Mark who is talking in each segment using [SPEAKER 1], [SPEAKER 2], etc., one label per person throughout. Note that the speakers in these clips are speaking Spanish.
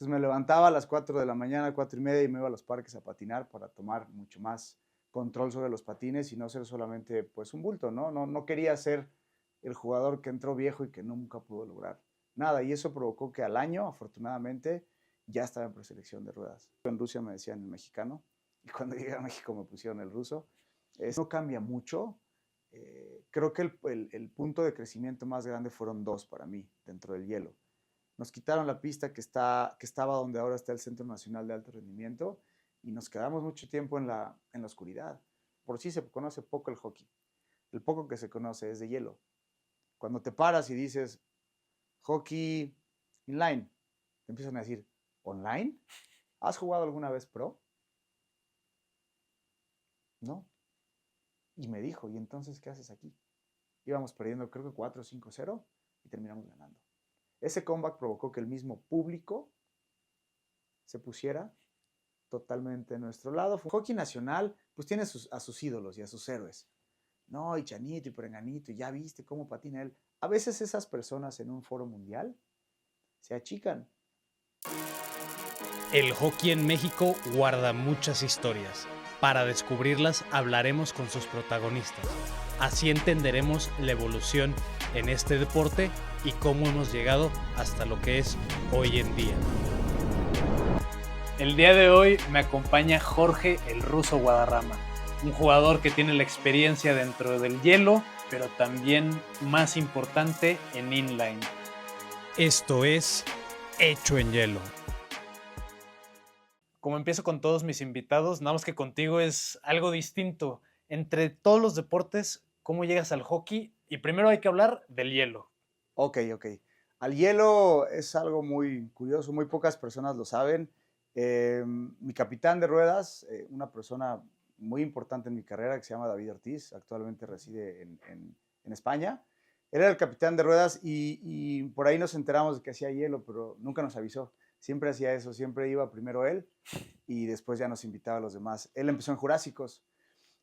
[SPEAKER 1] Entonces me levantaba a las 4 de la mañana, 4:30, y me iba a los parques a patinar para tomar mucho más control sobre los patines y no ser solamente pues un bulto, ¿no? No quería ser el jugador que entró viejo y que nunca pudo lograr nada. Y eso provocó que al año, afortunadamente, ya estaba en preselección de ruedas. En Rusia me decían el mexicano y cuando llegué a México me pusieron el ruso. Eso no cambia mucho. Creo que el punto de crecimiento más grande fueron dos para mí dentro del hielo. Nos quitaron la pista que estaba donde ahora está el Centro Nacional de Alto Rendimiento y nos quedamos mucho tiempo en la oscuridad. Por sí se conoce poco el hockey. El poco que se conoce es de hielo. Cuando te paras y dices hockey inline, te empiezan a decir, ¿online? ¿Has jugado alguna vez pro? No. Y me dijo, ¿y entonces qué haces aquí? Íbamos perdiendo creo que 4-5-0 y terminamos ganando. Ese comeback provocó que el mismo público se pusiera totalmente a nuestro lado. Hockey nacional, pues tiene a sus ídolos y a sus héroes. No, y Chanito y Perenganito, y ya viste cómo patina él. A veces esas personas en un foro mundial se achican.
[SPEAKER 2] El hockey en México guarda muchas historias. Para descubrirlas hablaremos con sus protagonistas. Así entenderemos la evolución en este deporte y cómo hemos llegado hasta lo que es hoy en día. El día de hoy me acompaña Jorge el Ruso Guadarrama, un jugador que tiene la experiencia dentro del hielo, pero también más importante en inline. Esto es Hecho en Hielo. Como empiezo con todos mis invitados, nada más que contigo es algo distinto. Entre todos los deportes, ¿cómo llegas al hockey? Y primero hay que hablar del hielo.
[SPEAKER 1] Ok. Al hielo es algo muy curioso, muy pocas personas lo saben. Mi capitán de ruedas, una persona muy importante en mi carrera que se llama David Ortiz, actualmente reside en España. Él era el capitán de ruedas y por ahí nos enteramos de que hacía hielo, pero nunca nos avisó. Siempre hacía eso, siempre iba primero él y después ya nos invitaba a los demás. Él empezó en Jurásicos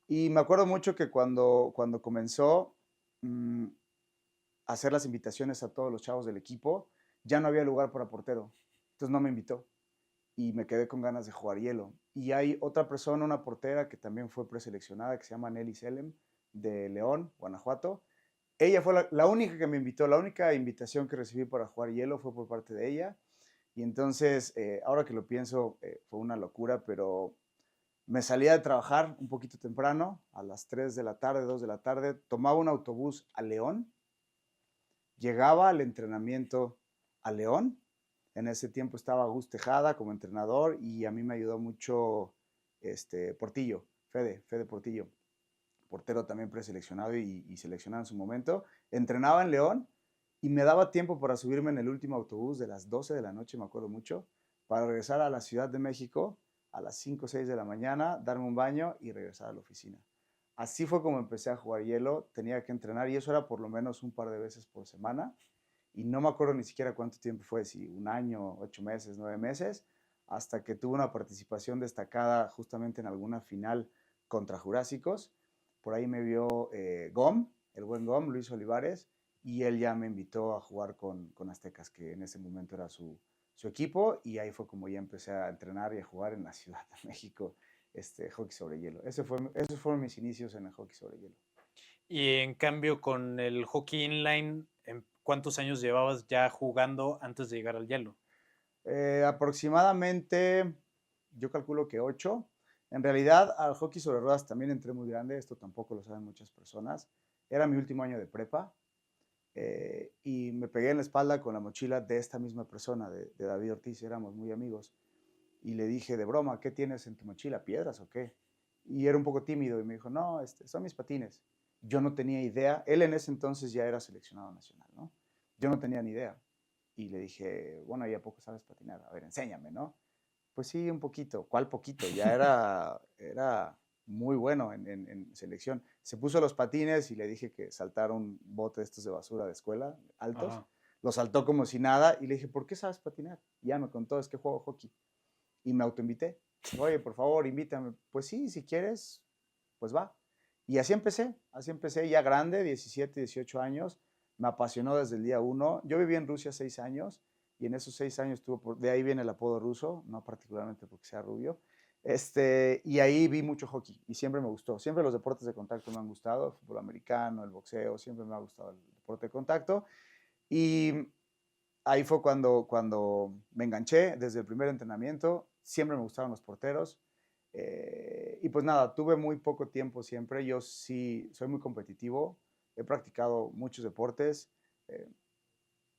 [SPEAKER 1] y me acuerdo mucho que cuando comenzó a hacer las invitaciones a todos los chavos del equipo, ya no había lugar para portero. Entonces no me invitó y me quedé con ganas de jugar hielo. Y hay otra persona, una portera que también fue preseleccionada, que se llama Nelly Selem, de León, Guanajuato. Ella fue la única que me invitó, la única invitación que recibí para jugar hielo fue por parte de ella. Y entonces, ahora que lo pienso, fue una locura, pero me salía de trabajar un poquito temprano, a las 3 de la tarde, 2 de la tarde, tomaba un autobús a León, llegaba al entrenamiento a León. En ese tiempo estaba Gus Tejada como entrenador y a mí me ayudó mucho Portillo, Fede Portillo, portero también preseleccionado y seleccionado en su momento. Entrenaba en León y me daba tiempo para subirme en el último autobús de las 12 de la noche, me acuerdo mucho, para regresar a la Ciudad de México a las 5 o 6 de la mañana, darme un baño y regresar a la oficina. Así fue como empecé a jugar hielo, tenía que entrenar y eso era por lo menos un par de veces por semana y no me acuerdo ni siquiera cuánto tiempo fue, si un año, 8 meses, 9 meses, hasta que tuve una participación destacada justamente en alguna final contra Jurásicos. Por ahí me vio Gom, el buen Gom, Luis Olivares, y él ya me invitó a jugar con Aztecas, que en ese momento era su equipo, y ahí fue como ya empecé a entrenar y a jugar en la Ciudad de México hockey sobre hielo. Esos fueron mis inicios en el hockey sobre hielo.
[SPEAKER 2] Y en cambio con el hockey inline, ¿cuántos años llevabas ya jugando antes de llegar al hielo?
[SPEAKER 1] Aproximadamente, yo calculo que 8. En realidad, al hockey sobre ruedas también entré muy grande, esto tampoco lo saben muchas personas. Era mi último año de prepa y me pegué en la espalda con la mochila de esta misma persona, de David Ortiz, éramos muy amigos. Y le dije de broma, ¿qué tienes en tu mochila? ¿Piedras o qué? Y era un poco tímido y me dijo, no, son mis patines. Yo no tenía idea, él en ese entonces ya era seleccionado nacional, ¿no? Yo no tenía ni idea. Y le dije, bueno, ¿y a poco sabes patinar? A ver, enséñame, ¿no? Pues sí, un poquito. ¿Cuál poquito? Ya era muy bueno en selección. Se puso los patines y le dije que saltara un bote de estos de basura de escuela, altos.
[SPEAKER 2] Ajá.
[SPEAKER 1] Lo saltó como si nada y le dije, ¿por qué sabes patinar? Y ya me contó, es que juego hockey. Y me autoinvité. Oye, por favor, invítame. Pues sí, si quieres, pues va. Y así empecé ya grande, 17, 18 años. Me apasionó desde el día uno. Yo viví en Rusia 6 años y en esos 6 años de ahí viene el apodo ruso, no particularmente porque sea rubio. Y ahí vi mucho hockey y siempre me gustó. Siempre los deportes de contacto me han gustado, el fútbol americano, el boxeo, siempre me ha gustado el deporte de contacto. Y ahí fue cuando me enganché desde el primer entrenamiento. Siempre me gustaban los porteros. Y pues nada, tuve muy poco tiempo siempre. Yo sí soy muy competitivo. He practicado muchos deportes. Eh,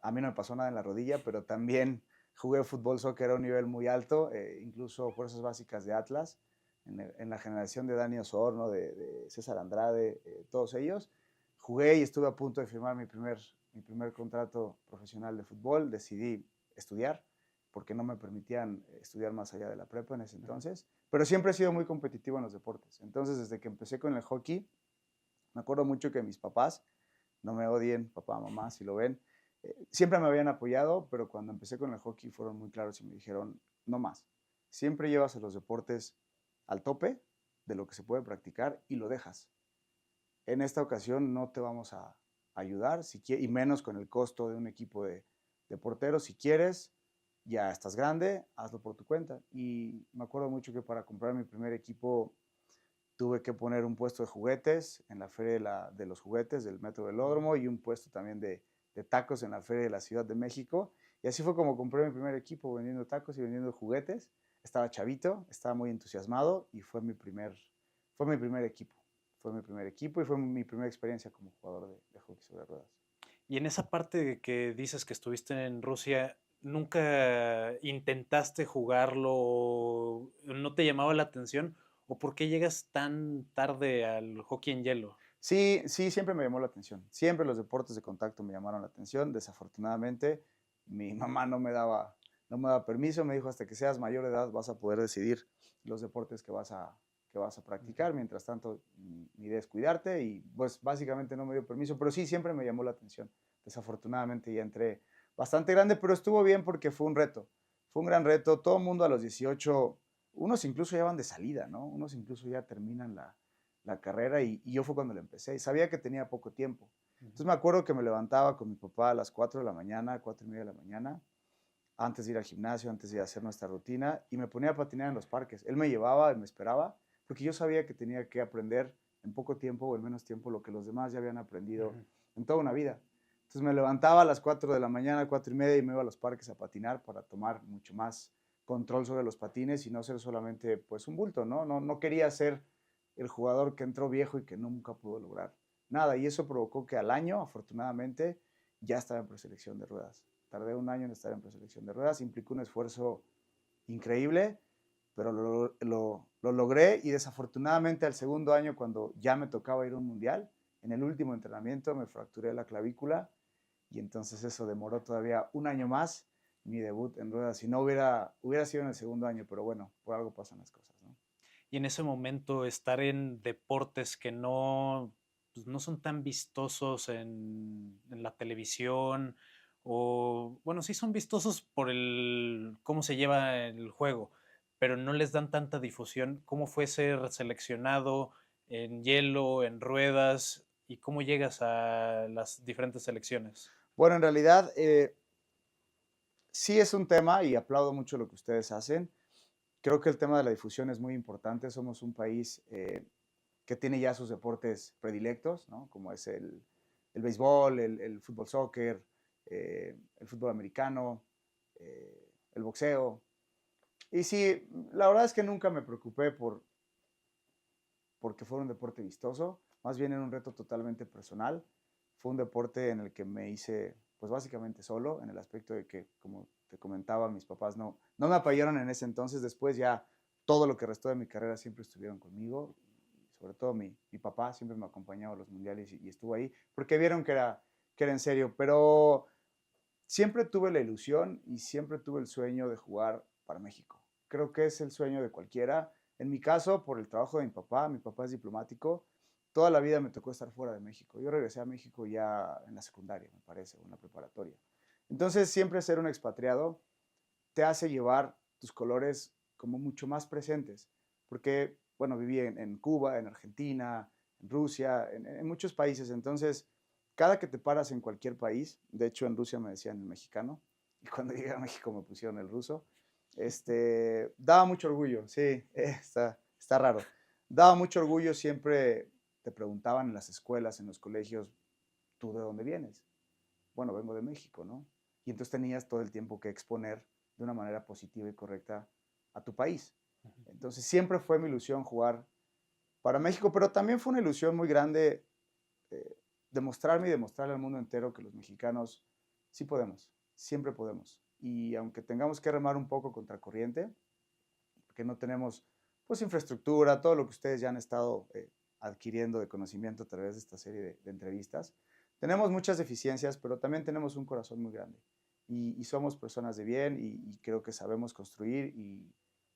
[SPEAKER 1] a mí no me pasó nada en la rodilla, pero también jugué fútbol, soccer a un nivel muy alto, incluso fuerzas básicas de Atlas, en la generación de Dani Osorno, de César Andrade, todos ellos. Jugué y estuve a punto de firmar mi primer contrato profesional de fútbol. Decidí estudiar porque no me permitían estudiar más allá de la prepa en ese entonces, pero siempre he sido muy competitivo en los deportes. Entonces, desde que empecé con el hockey, me acuerdo mucho que mis papás, no me odien, papá, mamá, si lo ven, siempre me habían apoyado, pero cuando empecé con el hockey fueron muy claros y me dijeron, no más, siempre llevas a los deportes al tope de lo que se puede practicar y lo dejas. En esta ocasión no te vamos a ayudar, y menos con el costo de un equipo de porteros. Si quieres, ya estás grande, hazlo por tu cuenta. Y me acuerdo mucho que para comprar mi primer equipo tuve que poner un puesto de juguetes en la Feria de los Juguetes del Metro Velódromo y un puesto también de tacos en la Feria de la Ciudad de México. Y así fue como compré mi primer equipo, vendiendo tacos y vendiendo juguetes. Estaba chavito, estaba muy entusiasmado y fue mi primer equipo. Fue mi primer equipo y fue mi primera experiencia como jugador de hockey sobre ruedas.
[SPEAKER 2] Y en esa parte que dices que estuviste en Rusia, ¿nunca intentaste jugarlo o no te llamaba la atención? ¿O por qué llegas tan tarde al hockey en hielo?
[SPEAKER 1] Sí, sí, siempre me llamó la atención. Siempre los deportes de contacto me llamaron la atención. Desafortunadamente, mi mamá no me daba permiso. Me dijo, hasta que seas mayor de edad vas a poder decidir los deportes que vas a practicar. Mientras tanto, mi idea es cuidarte y pues básicamente no me dio permiso. Pero sí, siempre me llamó la atención. Desafortunadamente ya entré bastante grande, pero estuvo bien porque fue un reto. Fue un gran reto. Todo el mundo a los 18, unos incluso ya van de salida, ¿no? Unos incluso ya terminan la carrera y yo fue cuando la empecé y sabía que tenía poco tiempo. Entonces me acuerdo que me levantaba con mi papá a las 4 de la mañana, 4:30 de la mañana, antes de ir al gimnasio, antes de ir a hacer nuestra rutina y me ponía a patinar en los parques. Él me llevaba, él me esperaba, porque yo sabía que tenía que aprender en poco tiempo o en menos tiempo lo que los demás ya habían aprendido en toda una vida. Entonces me levantaba a las 4 de la mañana, 4:30 y me iba a los parques a patinar para tomar mucho más control sobre los patines y no ser solamente pues un bulto, ¿no? No quería ser el jugador que entró viejo y que nunca pudo lograr nada. Y eso provocó que al año, afortunadamente, ya estaba en preselección de ruedas. Tardé un año en estar en preselección de ruedas, implicó un esfuerzo increíble, pero lo logré y desafortunadamente al segundo año, cuando ya me tocaba ir a un mundial, en el último entrenamiento me fracturé la clavícula y entonces eso demoró todavía un año más mi debut en ruedas. Si no hubiera sido en el segundo año, pero bueno, por algo pasan las cosas, ¿no?
[SPEAKER 2] Y en ese momento estar en deportes que no, pues, no son tan vistosos en la televisión, o bueno, sí son vistosos por el cómo se lleva el juego, pero no les dan tanta difusión. ¿Cómo fue ser seleccionado en hielo, en ruedas, y cómo llegas a las diferentes selecciones?
[SPEAKER 1] Bueno, en realidad sí es un tema y aplaudo mucho lo que ustedes hacen. Creo que el tema de la difusión es muy importante. Somos un país que tiene ya sus deportes predilectos, ¿no? Como es el béisbol, el fútbol soccer, el fútbol americano, el boxeo. Y sí, la verdad es que nunca me preocupé porque fuera un deporte vistoso, más bien era un reto totalmente personal. Fue un deporte en el que me hice, pues básicamente solo, en el aspecto de que, como te comentaba, mis papás no me apoyaron en ese entonces. Después ya todo lo que restó de mi carrera siempre estuvieron conmigo. Sobre todo mi papá siempre me acompañaba a los mundiales y estuvo ahí, porque vieron que era en serio. Pero siempre tuve la ilusión y siempre tuve el sueño de jugar para México. Creo que es el sueño de cualquiera. En mi caso, por el trabajo de mi papá es diplomático, toda la vida me tocó estar fuera de México. Yo regresé a México ya en la secundaria, me parece, o en la preparatoria. Entonces, siempre ser un expatriado te hace llevar tus colores como mucho más presentes, porque, bueno, viví en Cuba, en Argentina, en Rusia, en muchos países. Entonces, cada que te paras en cualquier país, de hecho en Rusia me decían el mexicano, y cuando llegué a México me pusieron el ruso. Daba mucho orgullo, sí, está raro. Daba mucho orgullo, siempre te preguntaban en las escuelas, en los colegios, ¿tú de dónde vienes? Bueno, vengo de México, ¿no? Y entonces tenías todo el tiempo que exponer de una manera positiva y correcta a tu país. Entonces siempre fue mi ilusión jugar para México, pero también fue una ilusión muy grande eh, demostrarme y demostrarle al mundo entero que los mexicanos sí podemos, siempre podemos. Y aunque tengamos que remar un poco contra corriente, porque no tenemos pues infraestructura, todo lo que ustedes ya han estado adquiriendo de conocimiento a través de esta serie de entrevistas, tenemos muchas deficiencias, pero también tenemos un corazón muy grande. Y somos personas de bien y creo que sabemos construir y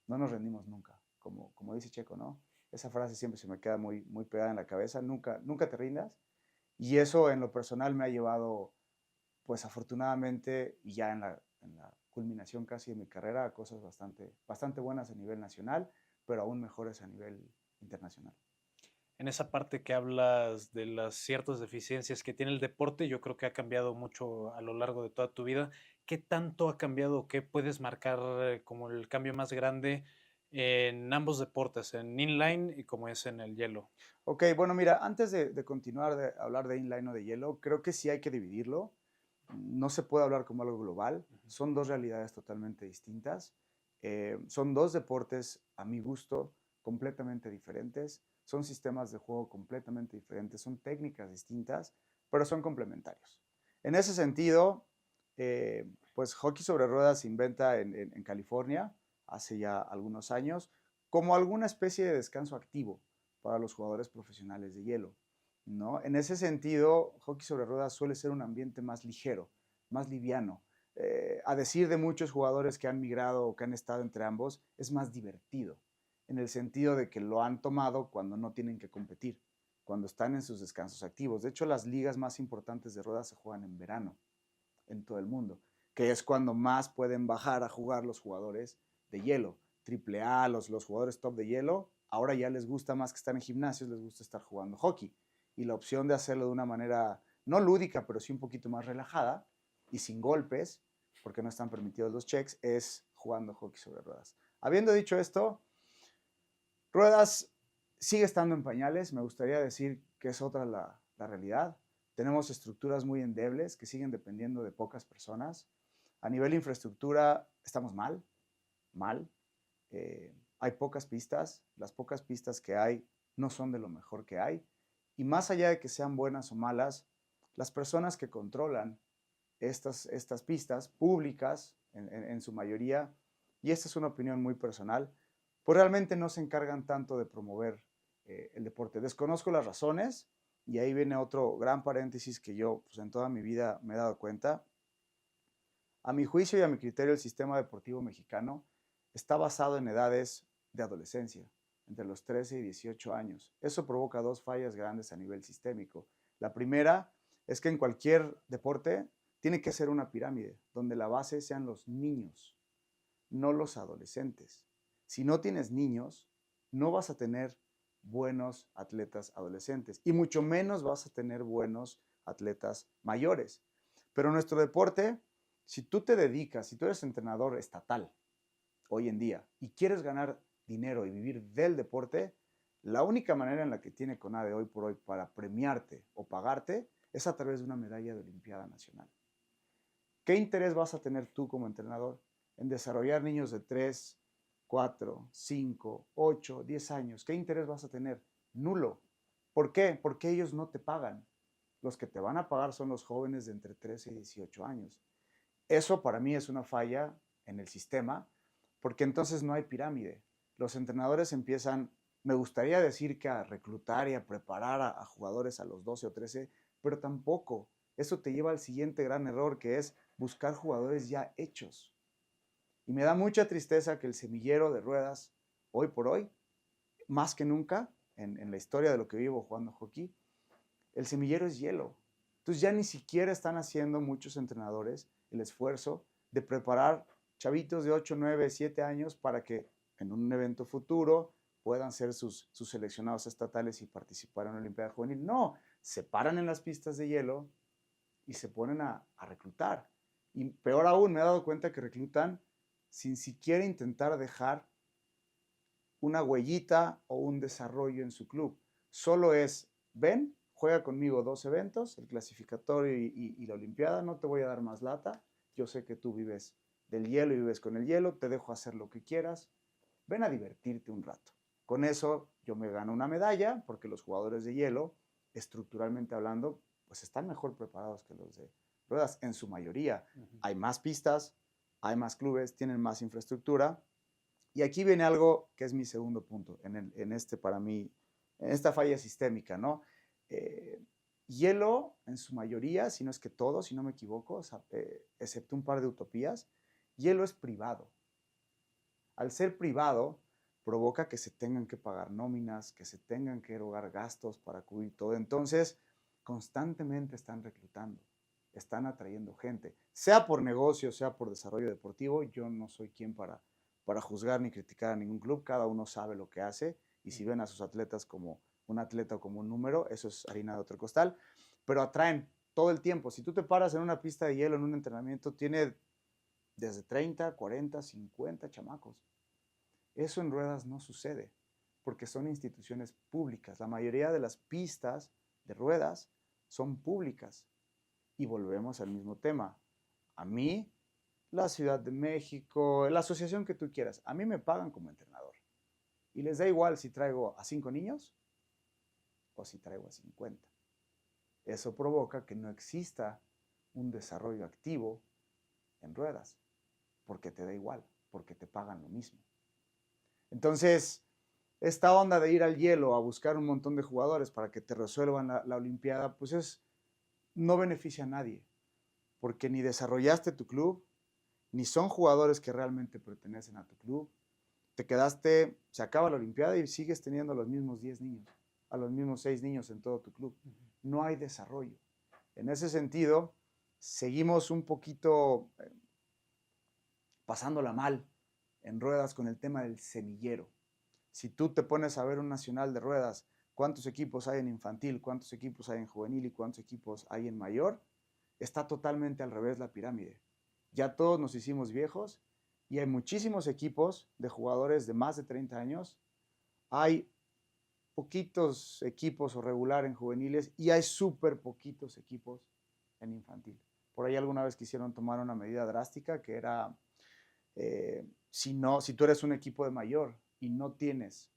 [SPEAKER 1] no nos rendimos nunca, como dice Checo, ¿no? Esa frase siempre se me queda muy pegada en la cabeza, nunca te rindas. Y eso en lo personal me ha llevado, pues afortunadamente, y ya en la culminación casi de mi carrera, a cosas bastante buenas a nivel nacional, pero aún mejores a nivel internacional.
[SPEAKER 2] En esa parte que hablas de las ciertas deficiencias que tiene el deporte, yo creo que ha cambiado mucho a lo largo de toda tu vida. ¿Qué tanto ha cambiado? ¿Qué puedes marcar como el cambio más grande en ambos deportes, en inline y como es en el hielo?
[SPEAKER 1] Ok, bueno, mira, antes de continuar de hablar de inline o de hielo, creo que sí hay que dividirlo. No se puede hablar como algo global. Son dos realidades totalmente distintas. Son dos deportes, a mi gusto, completamente diferentes. Son sistemas de juego completamente diferentes. Son técnicas distintas, pero son complementarios. En ese sentido, pues hockey sobre ruedas se inventa en California hace ya algunos años como alguna especie de descanso activo para los jugadores profesionales de hielo, ¿no? En ese sentido, hockey sobre ruedas suele ser un ambiente más ligero, más liviano. A decir de muchos jugadores que han migrado o que han estado entre ambos, es más divertido, en el sentido de que lo han tomado cuando no tienen que competir, cuando están en sus descansos activos. De hecho, las ligas más importantes de ruedas se juegan en verano, en todo el mundo, que es cuando más pueden bajar a jugar los jugadores de hielo. Triple A, los jugadores top de hielo, ahora ya les gusta más que estar en gimnasios, les gusta estar jugando hockey. Y la opción de hacerlo de una manera no lúdica, pero sí un poquito más relajada y sin golpes, porque no están permitidos los checks, es jugando hockey sobre ruedas. Habiendo dicho esto, ruedas sigue estando en pañales, me gustaría decir que es otra la realidad. Tenemos estructuras muy endebles que siguen dependiendo de pocas personas. A nivel de infraestructura estamos mal. Hay pocas pistas, las pocas pistas que hay no son de lo mejor que hay. Y más allá de que sean buenas o malas, las personas que controlan estas pistas públicas, en su mayoría, y esta es una opinión muy personal, pues realmente no se encargan tanto de promover el deporte. Desconozco las razones, y ahí viene otro gran paréntesis que yo pues, en toda mi vida me he dado cuenta. A mi juicio y a mi criterio, el sistema deportivo mexicano está basado en edades de adolescencia, entre los 13 y 18 años. Eso provoca dos fallas grandes a nivel sistémico. La primera es que en cualquier deporte tiene que ser una pirámide, donde la base sean los niños, no los adolescentes. Si no tienes niños, no vas a tener buenos atletas adolescentes y mucho menos vas a tener buenos atletas mayores. Pero nuestro deporte, si tú te dedicas, si tú eres entrenador estatal hoy en día y quieres ganar dinero y vivir del deporte, la única manera en la que tiene CONADE hoy por hoy para premiarte o pagarte es a través de una medalla de Olimpiada Nacional. ¿Qué interés vas a tener tú como entrenador en desarrollar niños de 3, 4, 5, 8, 10 años? ¿Qué interés vas a tener? Nulo. ¿Por qué? Porque ellos no te pagan. Los que te van a pagar son los jóvenes de entre 13 y 18 años. Eso para mí es una falla en el sistema, porque entonces no hay pirámide. Los entrenadores empiezan, me gustaría decir que a reclutar y a preparar a jugadores a los 12 o 13, pero tampoco. Eso te lleva al siguiente gran error, que es buscar jugadores ya hechos. Y me da mucha tristeza que el semillero de ruedas, hoy por hoy, más que nunca, en la historia de lo que vivo jugando hockey, el semillero es hielo. Entonces ya ni siquiera están haciendo muchos entrenadores el esfuerzo de preparar chavitos de 8, 9, 7 años para que en un evento futuro puedan ser sus seleccionados estatales y participar en la Olimpiada Juvenil. No, se paran en las pistas de hielo y se ponen a reclutar. Y peor aún, me he dado cuenta que reclutan sin siquiera intentar dejar una huellita o un desarrollo en su club. Solo es, ven, juega conmigo 2 eventos, el clasificatorio y la Olimpiada, no te voy a dar más lata, yo sé que tú vives del hielo y vives con el hielo, te dejo hacer lo que quieras, ven a divertirte un rato. Con eso yo me gano una medalla, porque los jugadores de hielo, estructuralmente hablando, pues están mejor preparados que los de ruedas, en su mayoría. Hay más pistas, hay más clubes, tienen más infraestructura. Y aquí viene algo que es mi segundo punto, para mí, en esta falla sistémica, ¿no? Hielo, en su mayoría, si no es que todo, si no me equivoco, excepto un par de utopías, hielo es privado. Al ser privado, provoca que se tengan que pagar nóminas, que se tengan que erogar gastos para cubrir todo. Entonces, constantemente están reclutando, están atrayendo gente, sea por negocio, sea por desarrollo deportivo. Yo no soy quien para juzgar ni criticar a ningún club, cada uno sabe lo que hace, y si ven a sus atletas como un atleta o como un número, eso es harina de otro costal, pero atraen todo el tiempo. Si tú te paras en una pista de hielo en un entrenamiento, tiene desde 30, 40, 50 chamacos. Eso en ruedas no sucede, porque son instituciones públicas. La mayoría de las pistas de ruedas son públicas. Y volvemos al mismo tema. A mí, la Ciudad de México, la asociación que tú quieras, a mí me pagan como entrenador. Y les da igual si traigo a 5 niños o si traigo a 50. Eso provoca que no exista un desarrollo activo en ruedas, porque te da igual, porque te pagan lo mismo. Entonces, esta onda de ir al hielo a buscar un montón de jugadores para que te resuelvan la Olimpiada, pues no beneficia a nadie, porque ni desarrollaste tu club, ni son jugadores que realmente pertenecen a tu club. Te quedaste, se acaba la Olimpiada y sigues teniendo a los mismos 10 niños, a los mismos 6 niños en todo tu club. No hay desarrollo. En ese sentido, seguimos un poquito pasándola mal en ruedas con el tema del semillero. Si tú te pones a ver un nacional de ruedas, cuántos equipos hay en infantil, cuántos equipos hay en juvenil y cuántos equipos hay en mayor, está totalmente al revés la pirámide. Ya todos nos hicimos viejos y hay muchísimos equipos de jugadores de más de 30 años. Hay poquitos equipos o regular en juveniles y hay súper poquitos equipos en infantil. Por ahí alguna vez quisieron tomar una medida drástica que era, si tú eres un equipo de mayor y no tienes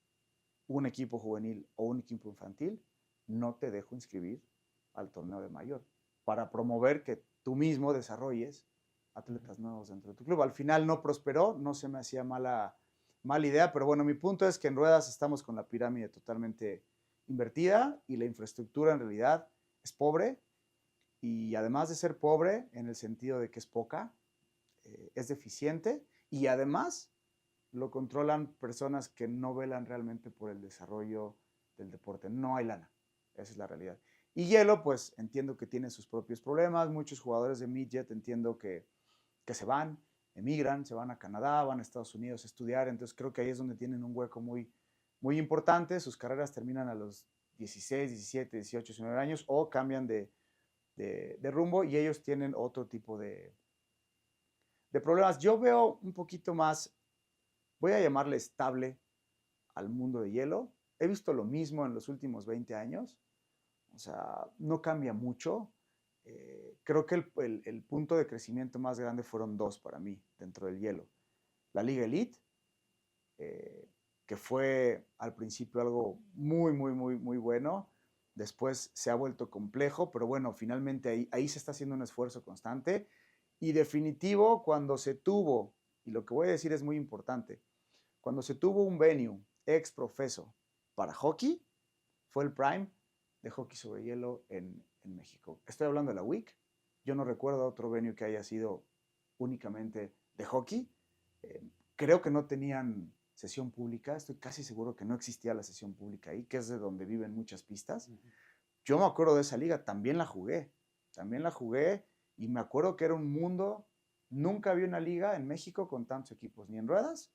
[SPEAKER 1] un equipo juvenil o un equipo infantil, no te dejo inscribir al torneo de mayor, para promover que tú mismo desarrolles atletas nuevos dentro de tu club. Al final no prosperó, no se me hacía mala idea, pero bueno, mi punto es que en ruedas estamos con la pirámide totalmente invertida y la infraestructura en realidad es pobre, y además de ser pobre en el sentido de que es poca, es deficiente, y además lo controlan personas que no velan realmente por el desarrollo del deporte. No hay lana, esa es la realidad. Y hielo, pues entiendo que tiene sus propios problemas. Muchos jugadores de midget entiendo que se van, emigran, se van a Canadá, van a Estados Unidos a estudiar. Entonces creo que ahí es donde tienen un hueco muy, muy importante. Sus carreras terminan a los 16, 17, 18, 19 años o cambian de rumbo, y ellos tienen otro tipo de problemas. Yo veo un poquito más, voy a llamarle estable, al mundo de hielo. He visto lo mismo en los últimos 20 años. O sea, no cambia mucho. Creo que el punto de crecimiento más grande fueron dos para mí dentro del hielo. La Liga Elite, que fue al principio algo muy, muy, muy, muy bueno. Después se ha vuelto complejo, pero bueno, finalmente ahí se está haciendo un esfuerzo constante. Y definitivo, cuando se tuvo, y lo que voy a decir es muy importante, cuando se tuvo un venue ex profeso para hockey, fue el prime de hockey sobre hielo en México. Estoy hablando de la WIC. Yo no recuerdo otro venue que haya sido únicamente de hockey. Creo que no tenían sesión pública. Estoy casi seguro que no existía la sesión pública ahí, que es de donde viven muchas pistas. Yo me acuerdo de esa liga, también la jugué. Y me acuerdo que era un mundo. Nunca había una liga en México con tantos equipos, ni en ruedas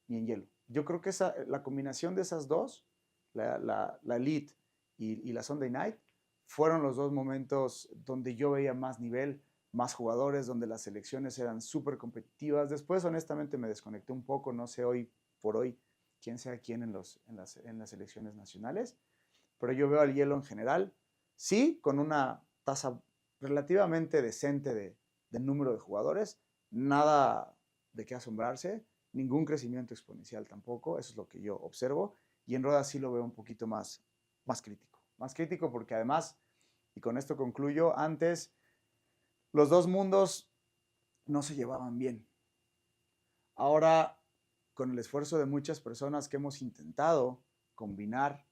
[SPEAKER 1] ni en hielo. Yo creo que la combinación de esas dos, la Elite y la Sunday Night, fueron los dos momentos donde yo veía más nivel, más jugadores, donde las selecciones eran súper competitivas. Después, honestamente, me desconecté un poco, no sé hoy por hoy quién sea quién en las selecciones nacionales, pero yo veo al hielo en general, sí, con una tasa relativamente decente de número de jugadores, nada de qué asombrarse, ningún crecimiento exponencial tampoco, eso es lo que yo observo, y en Ruedas sí lo veo un poquito más crítico porque además, y con esto concluyo, antes los dos mundos no se llevaban bien. Ahora, con el esfuerzo de muchas personas que hemos intentado combinar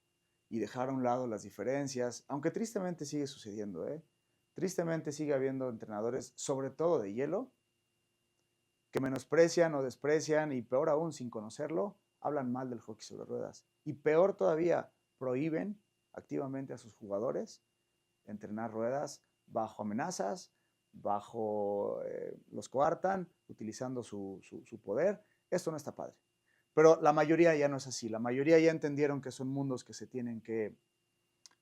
[SPEAKER 1] y dejar a un lado las diferencias, aunque tristemente sigue sucediendo, ¿eh? Tristemente sigue habiendo entrenadores, sobre todo de hielo, que menosprecian o desprecian y peor aún, sin conocerlo, hablan mal del hockey sobre ruedas. Y peor todavía, prohíben activamente a sus jugadores entrenar ruedas bajo amenazas, los coartan, utilizando su poder. Esto no está padre. Pero la mayoría ya no es así. La mayoría ya entendieron que son mundos que se tienen que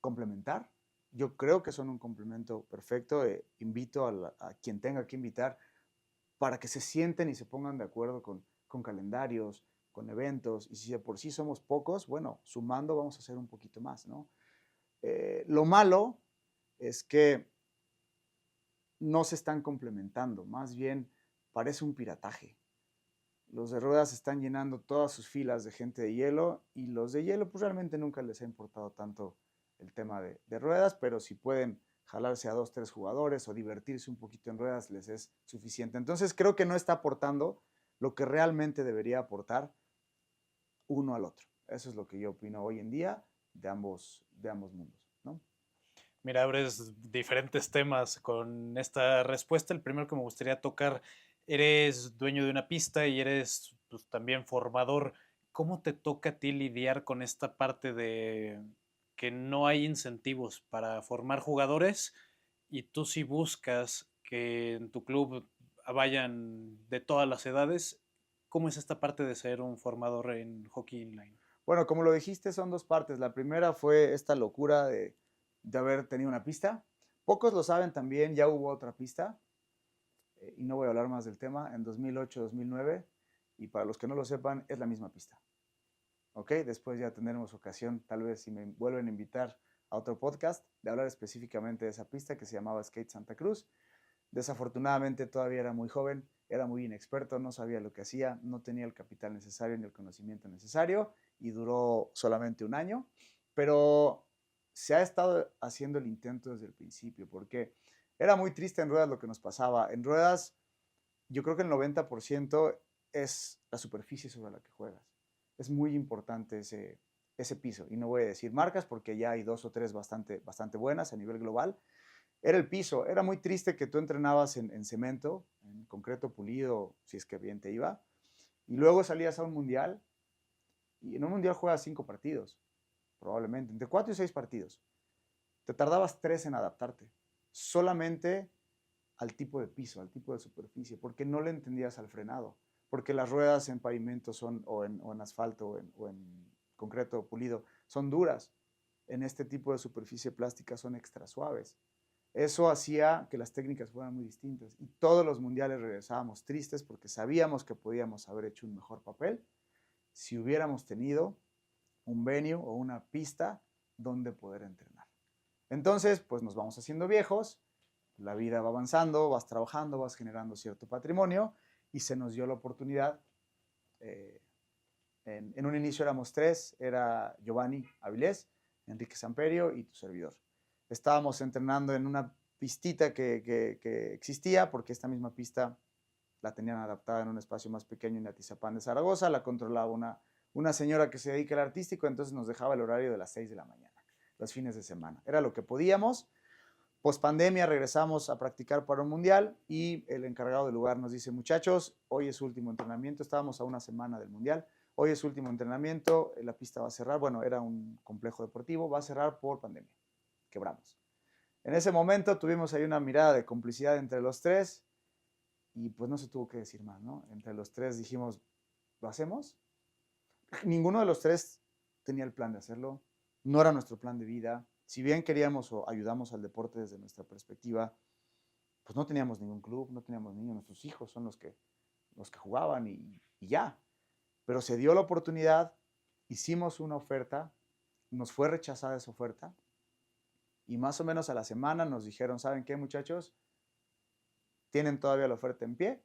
[SPEAKER 1] complementar. Yo creo que son un complemento perfecto. Invito a quien tenga que invitar para que se sienten y se pongan de acuerdo con calendarios, con eventos. Y si de por sí somos pocos, bueno, sumando vamos a hacer un poquito más, ¿no? Lo malo es que no se están complementando, más bien parece un pirataje. Los de ruedas están llenando todas sus filas de gente de hielo y los de hielo pues realmente nunca les ha importado tanto el tema de ruedas, pero si pueden jalarse a 2, 3 jugadores o divertirse un poquito en ruedas les es suficiente. Entonces creo que no está aportando lo que realmente debería aportar uno al otro. Eso es lo que yo opino hoy en día de ambos mundos, ¿no?
[SPEAKER 2] Mira, abres diferentes temas con esta respuesta. El primero que me gustaría tocar, eres dueño de una pista y eres pues, también formador. ¿Cómo te toca a ti lidiar con esta parte de que no hay incentivos para formar jugadores y tú sí buscas que en tu club vayan de todas las edades? ¿Cómo es esta parte de ser un formador en hockey inline?
[SPEAKER 1] Bueno, como lo dijiste, son dos partes. La primera fue esta locura de haber tenido una pista. Pocos lo saben también, ya hubo otra pista, y no voy a hablar más del tema, en 2008-2009, y para los que no lo sepan, es la misma pista. ¿Ok? Después ya tendremos ocasión, tal vez si me vuelven a invitar a otro podcast, de hablar específicamente de esa pista que se llamaba Skate Santa Cruz. Desafortunadamente todavía era muy joven, era muy inexperto, no sabía lo que hacía, no tenía el capital necesario ni el conocimiento necesario y duró solamente un año, pero se ha estado haciendo el intento desde el principio porque era muy triste en ruedas lo que nos pasaba. En ruedas yo creo que el 90% es la superficie sobre la que juegas. Es muy importante ese piso y no voy a decir marcas porque ya hay 2 o 3 bastante buenas a nivel global. Era el piso. Era muy triste que tú entrenabas en cemento, en concreto pulido, si es que bien te iba, y luego salías a un mundial, y en un mundial juegas 5 partidos, probablemente, entre 4 y 6 partidos. Te tardabas 3 en adaptarte, solamente al tipo de piso, al tipo de superficie, porque no le entendías al frenado, porque las ruedas en pavimento son, o en asfalto, o en concreto pulido, son duras. En este tipo de superficie plástica son extra suaves. Eso hacía que las técnicas fueran muy distintas y todos los mundiales regresábamos tristes porque sabíamos que podíamos haber hecho un mejor papel si hubiéramos tenido un venue o una pista donde poder entrenar. Entonces, pues nos vamos haciendo viejos, la vida va avanzando, vas trabajando, vas generando cierto patrimonio y se nos dio la oportunidad. En un inicio éramos 3, era Giovanni Avilés, Enrique Samperio y tu servidor. Estábamos entrenando en una pistita que existía, porque esta misma pista la tenían adaptada en un espacio más pequeño en Atizapán de Zaragoza, la controlaba una señora que se dedica al artístico, entonces nos dejaba el horario de las 6 de la mañana, los fines de semana. Era lo que podíamos. Post pandemia regresamos a practicar para un mundial y el encargado del lugar nos dice, muchachos, hoy es su último entrenamiento, estábamos a una semana del mundial, hoy es su último entrenamiento, la pista va a cerrar, bueno, era un complejo deportivo, va a cerrar por pandemia, quebramos. En ese momento tuvimos ahí una mirada de complicidad entre los tres y pues no se tuvo que decir más, ¿no? Entre los tres dijimos, ¿lo hacemos? Ninguno de los tres tenía el plan de hacerlo, no era nuestro plan de vida. Si bien queríamos o ayudamos al deporte desde nuestra perspectiva, pues no teníamos ningún club, no teníamos niños, nuestros hijos son los que jugaban y ya. Pero se dio la oportunidad, hicimos una oferta, nos fue rechazada esa oferta y más o menos a la semana nos dijeron, ¿saben qué, muchachos? Tienen todavía la oferta en pie.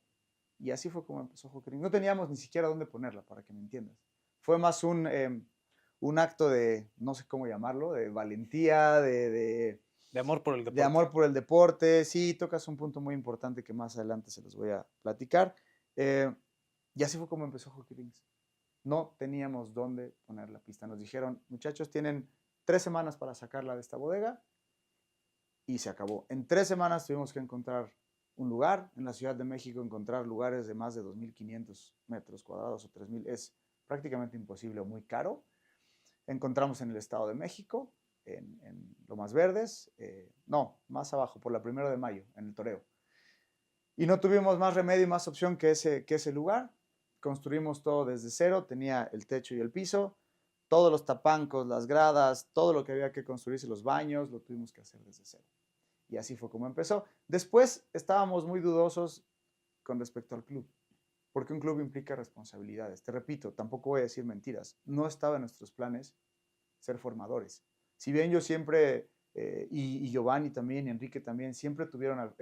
[SPEAKER 1] Y así fue como empezó Hockey Rings. No teníamos ni siquiera dónde ponerla, para que me entiendas. Fue más un acto de, no sé cómo llamarlo, de valentía,
[SPEAKER 2] De amor por el
[SPEAKER 1] de
[SPEAKER 2] deporte.
[SPEAKER 1] amor por el deporte. Sí, tocas un punto muy importante que más adelante se los voy a platicar. Y así fue como empezó Hockey Rings. No teníamos dónde poner la pista. Nos dijeron, muchachos, tienen 3 semanas para sacarla de esta bodega y se acabó. En 3 semanas tuvimos que encontrar un lugar. En la Ciudad de México encontrar lugares de más de 2.500 metros cuadrados o 3.000 es prácticamente imposible o muy caro. Encontramos en el Estado de México, en Lomas Verdes, no, más abajo, por la 1 de mayo, en el Toreo. Y no tuvimos más remedio y más opción que ese lugar. Construimos todo desde cero, tenía el techo y el piso, todos los tapancos, las gradas, todo lo que había que construirse, los baños, lo tuvimos que hacer desde cero. Y así fue como empezó. Después estábamos muy dudosos con respecto al club, porque un club implica responsabilidades. Te repito, tampoco voy a decir mentiras. No estaba en nuestros planes ser formadores. Si bien yo siempre, y Giovanni también, y Enrique también, siempre tuvieron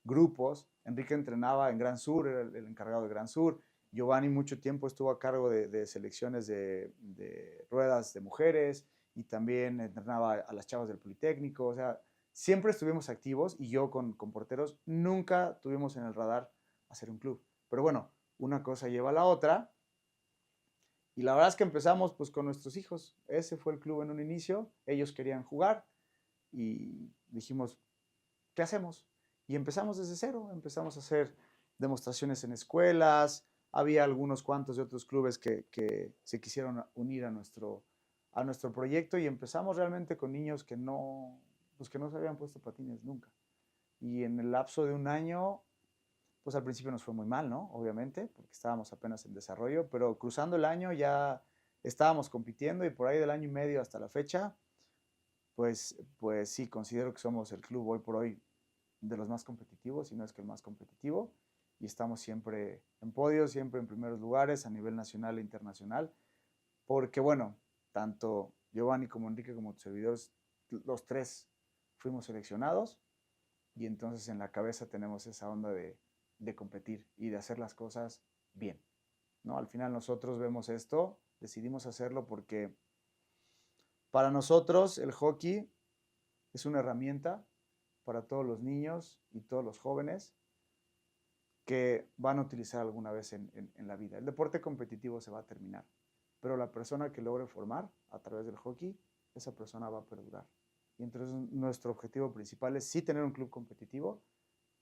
[SPEAKER 1] grupos. Enrique entrenaba en Gran Sur, era el encargado de Gran Sur. Giovanni mucho tiempo estuvo a cargo de selecciones de ruedas de mujeres y también entrenaba a las chavas del Politécnico. O sea, siempre estuvimos activos y yo con porteros nunca tuvimos en el radar hacer un club. Pero bueno, una cosa lleva a la otra. Y la verdad es que empezamos pues con nuestros hijos. Ese fue el club en un inicio. Ellos querían jugar y dijimos, ¿qué hacemos? Y empezamos desde cero. Empezamos a hacer demostraciones en escuelas. Había algunos cuantos de otros clubes que se quisieron unir a nuestro proyecto y empezamos realmente con niños pues que no se habían puesto patines nunca. Y en el lapso de un año, pues al principio nos fue muy mal, ¿no? Obviamente, porque estábamos apenas en desarrollo, pero cruzando el año ya estábamos compitiendo y por ahí del año y medio hasta la fecha, pues sí, considero que somos el club hoy por hoy de los más competitivos, si no es que el más competitivo, y estamos siempre en podios, siempre en primeros lugares a nivel nacional e internacional, porque bueno, tanto Giovanni como Enrique como tus servidores, los 3 fuimos seleccionados y entonces en la cabeza tenemos esa onda de competir y de hacer las cosas bien, ¿no? Al final nosotros vemos esto, decidimos hacerlo porque para nosotros el hockey es una herramienta para todos los niños y todos los jóvenes que van a utilizar alguna vez en la vida. El deporte competitivo se va a terminar, pero la persona que logre formar a través del hockey, esa persona va a perdurar. Y entonces nuestro objetivo principal es sí tener un club competitivo,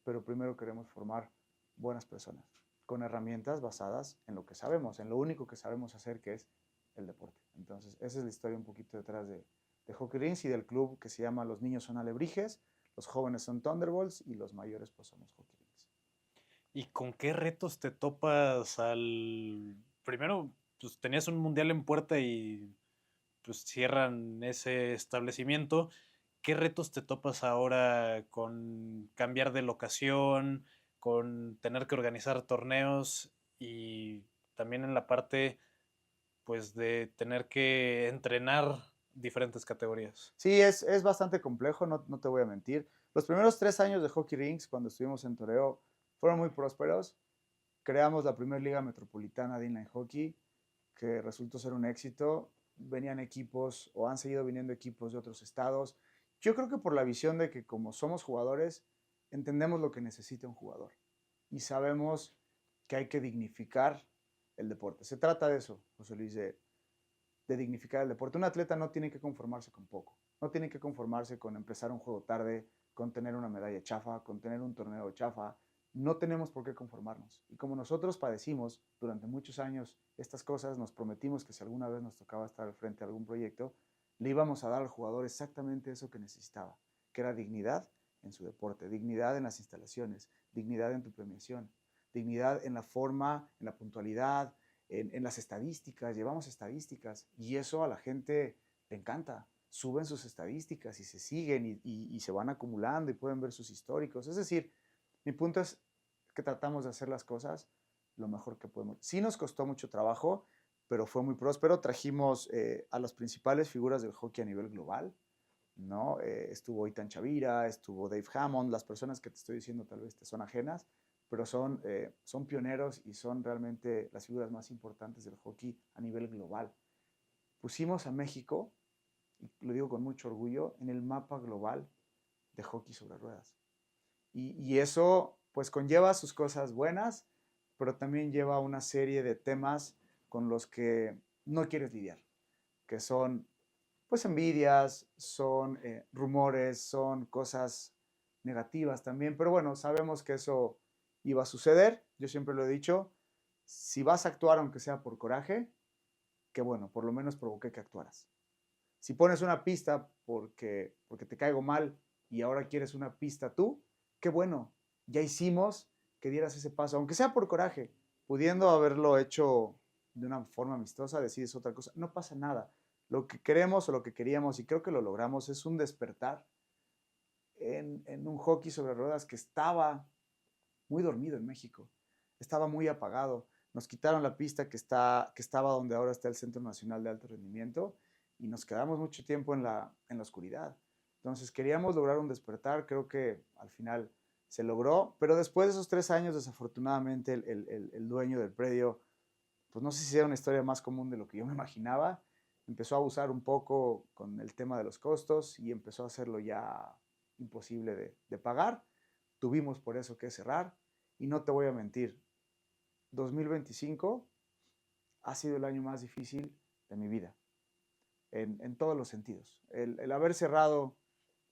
[SPEAKER 1] pero primero queremos formar buenas personas con herramientas basadas en lo que sabemos, en lo único que sabemos hacer, que es el deporte. Entonces, esa es la historia un poquito detrás de Hockey Rings y del club que se llama Los Niños Son Alebrijes, los jóvenes son Thunderbolts y los mayores pues somos Hockey Rings.
[SPEAKER 2] ¿Y con qué retos te topas al... Primero, pues tenías un mundial en puerta y pues cierran ese establecimiento. ¿Qué retos te topas ahora con cambiar de locación, con tener que organizar torneos y también en la parte pues de tener que entrenar diferentes categorías?
[SPEAKER 1] Sí, es bastante complejo, no te voy a mentir. Los primeros 3 años de Hockey Rings, cuando estuvimos en Toreo, fueron muy prósperos. Creamos la primera liga metropolitana de inline hockey, que resultó ser un éxito. Venían equipos o han seguido viniendo equipos de otros estados. Yo creo que por la visión de que como somos jugadores, entendemos lo que necesita un jugador y sabemos que hay que dignificar el deporte. Se trata de eso, José Luis, de dignificar el deporte. Un atleta no tiene que conformarse con poco, no tiene que conformarse con empezar un juego tarde, con tener una medalla chafa, con tener un torneo chafa. No tenemos por qué conformarnos. Y como nosotros padecimos durante muchos años estas cosas, nos prometimos que si alguna vez nos tocaba estar al frente de algún proyecto, le íbamos a dar al jugador exactamente eso que necesitaba, que era dignidad en su deporte, dignidad en las instalaciones, dignidad en tu premiación, dignidad en la forma, en la puntualidad, en las estadísticas. Llevamos estadísticas y eso a la gente le encanta. Suben sus estadísticas y se siguen y se van acumulando y pueden ver sus históricos. Es decir, Mi punto es que tratamos de hacer las cosas lo mejor que podemos. Sí nos costó mucho trabajo, pero fue muy próspero. Trajimos a las principales figuras del hockey a nivel global, ¿no? Estuvo Itan Chavira, estuvo Dave Hammond, las personas que te estoy diciendo tal vez te son ajenas, pero son pioneros y son realmente las figuras más importantes del hockey a nivel global. Pusimos a México, y lo digo con mucho orgullo, en el mapa global de hockey sobre ruedas. Y eso pues conlleva sus cosas buenas, pero también lleva una serie de temas con los que no quieres lidiar, que son pues envidias, son rumores, son cosas negativas también, pero bueno, sabemos que eso iba a suceder, yo siempre lo he dicho, si vas a actuar aunque sea por coraje, que bueno, por lo menos provoqué que actuaras. Si pones una pista porque te caigo mal y ahora quieres una pista tú, qué bueno, ya hicimos que dieras ese paso, aunque sea por coraje, pudiendo haberlo hecho de una forma amistosa, decides otra cosa, no pasa nada. Lo que queremos o lo que queríamos, y creo que lo logramos, es un despertar en un hockey sobre ruedas que estaba muy dormido en México, estaba muy apagado. Nos quitaron la pista que estaba donde ahora está el Centro Nacional de Alto Rendimiento y nos quedamos mucho tiempo en la oscuridad. Entonces queríamos lograr un despertar, creo que al final se logró, pero después de esos 3 años, desafortunadamente, el dueño del predio, pues no sé si era una historia más común de lo que yo me imaginaba, empezó a abusar un poco con el tema de los costos y empezó a hacerlo ya imposible de pagar. Tuvimos por eso que cerrar y no te voy a mentir, 2025 ha sido el año más difícil de mi vida, en todos los sentidos. El haber cerrado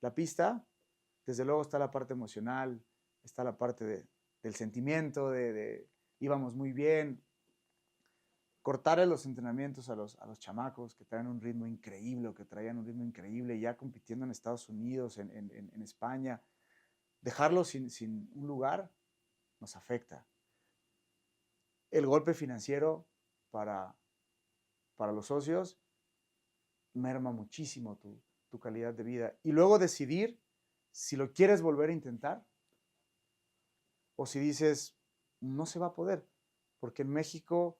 [SPEAKER 1] la pista, desde luego está la parte emocional, está la parte del sentimiento, íbamos muy bien. Cortarle los entrenamientos a los chamacos que traen un ritmo increíble o que traían un ritmo increíble ya compitiendo en Estados Unidos, en España, dejarlos sin un lugar nos afecta. El golpe financiero para, para los socios merma muchísimo tu calidad de vida. Y luego decidir si lo quieres volver a intentar o si dices, no se va a poder, porque en México,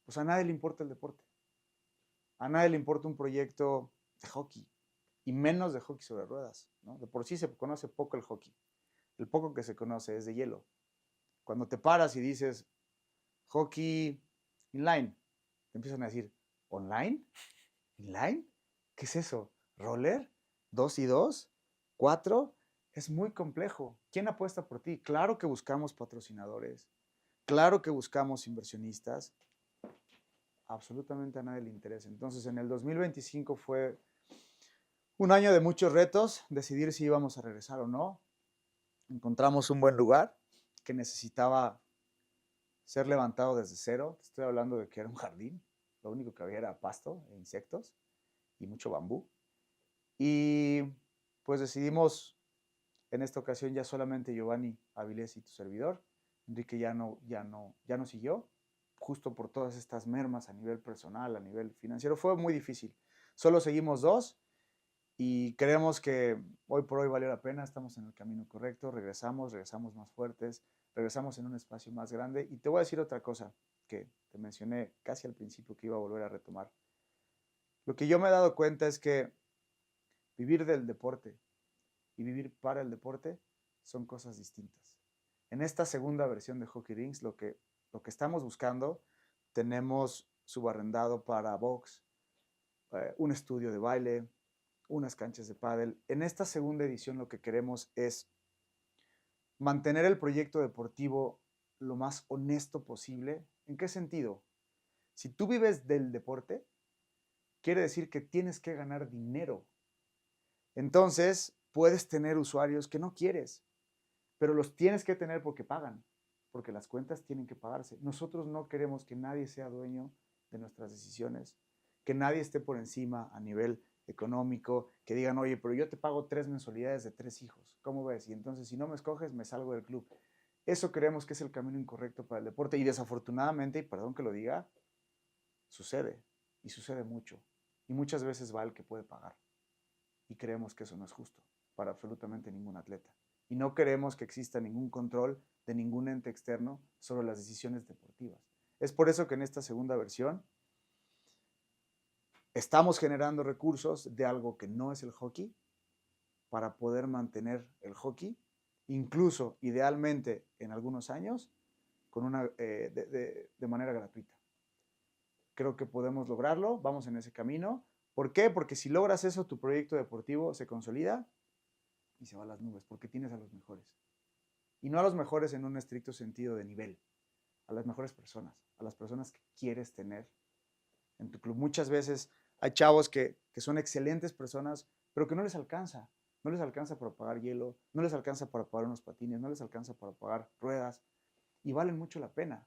[SPEAKER 1] pues a nadie le importa el deporte. A nadie le importa un proyecto de hockey, y menos de hockey sobre ruedas, ¿no? De por sí se conoce poco el hockey. El poco que se conoce es de hielo. Cuando te paras y dices hockey inline, te empiezan a decir, ¿online? ¿Inline? ¿Qué es eso? ¿Roller? ¿2 y 2? ¿4? Es muy complejo. ¿Quién apuesta por ti? Claro que buscamos patrocinadores, claro que buscamos inversionistas, absolutamente a nadie le interesa. Entonces, en el 2025 fue un año de muchos retos, decidir si íbamos a regresar o no. Encontramos un buen lugar que necesitaba ser levantado desde cero. Estoy hablando de que era un jardín, lo único que había era pasto e insectos y mucho bambú. Y pues decidimos en esta ocasión ya solamente Giovanni Avilés y tu servidor. Enrique ya no siguió, justo por todas estas mermas a nivel personal, a nivel financiero. Fue muy difícil. Solo seguimos dos y creemos que hoy por hoy valió la pena, estamos en el camino correcto, regresamos más fuertes, regresamos en un espacio más grande. Y te voy a decir otra cosa que te mencioné casi al principio que iba a volver a retomar. Lo que yo me he dado cuenta es que vivir del deporte y vivir para el deporte son cosas distintas. En esta segunda versión de Hockey Rinks, lo que estamos buscando, tenemos subarrendado para box, un estudio de baile, unas canchas de pádel. En esta segunda edición lo que queremos es mantener el proyecto deportivo lo más honesto posible. ¿En qué sentido? Si tú vives del deporte, quiere decir que tienes que ganar dinero. Entonces, puedes tener usuarios que no quieres, pero los tienes que tener porque pagan, porque las cuentas tienen que pagarse. Nosotros no queremos que nadie sea dueño de nuestras decisiones, que nadie esté por encima a nivel económico, que digan, oye, pero yo te pago 3 mensualidades de 3 hijos, ¿cómo ves? Y entonces si no me escoges, me salgo del club. Eso creemos que es el camino incorrecto para el deporte y desafortunadamente, y perdón que lo diga, sucede y sucede mucho. Y muchas veces va el que puede pagar y creemos que eso no es justo para absolutamente ningún atleta. y no queremos que exista ningún control de ningún ente externo sobre las decisiones deportivas. Es por eso que en esta segunda versión estamos generando recursos de algo que no es el hockey para poder mantener el hockey, incluso idealmente en algunos años, con de manera gratuita. Creo que podemos lograrlo, vamos en ese camino. ¿Por qué? Porque si logras eso, tu proyecto deportivo se consolida y se va a las nubes, porque tienes a los mejores. Y no a los mejores en un estricto sentido de nivel, a las mejores personas, a las personas que quieres tener en tu club. Muchas veces hay chavos que son excelentes personas, pero que no les alcanza. No les alcanza para pagar hielo, no les alcanza para pagar unos patines, no les alcanza para pagar ruedas, y valen mucho la pena.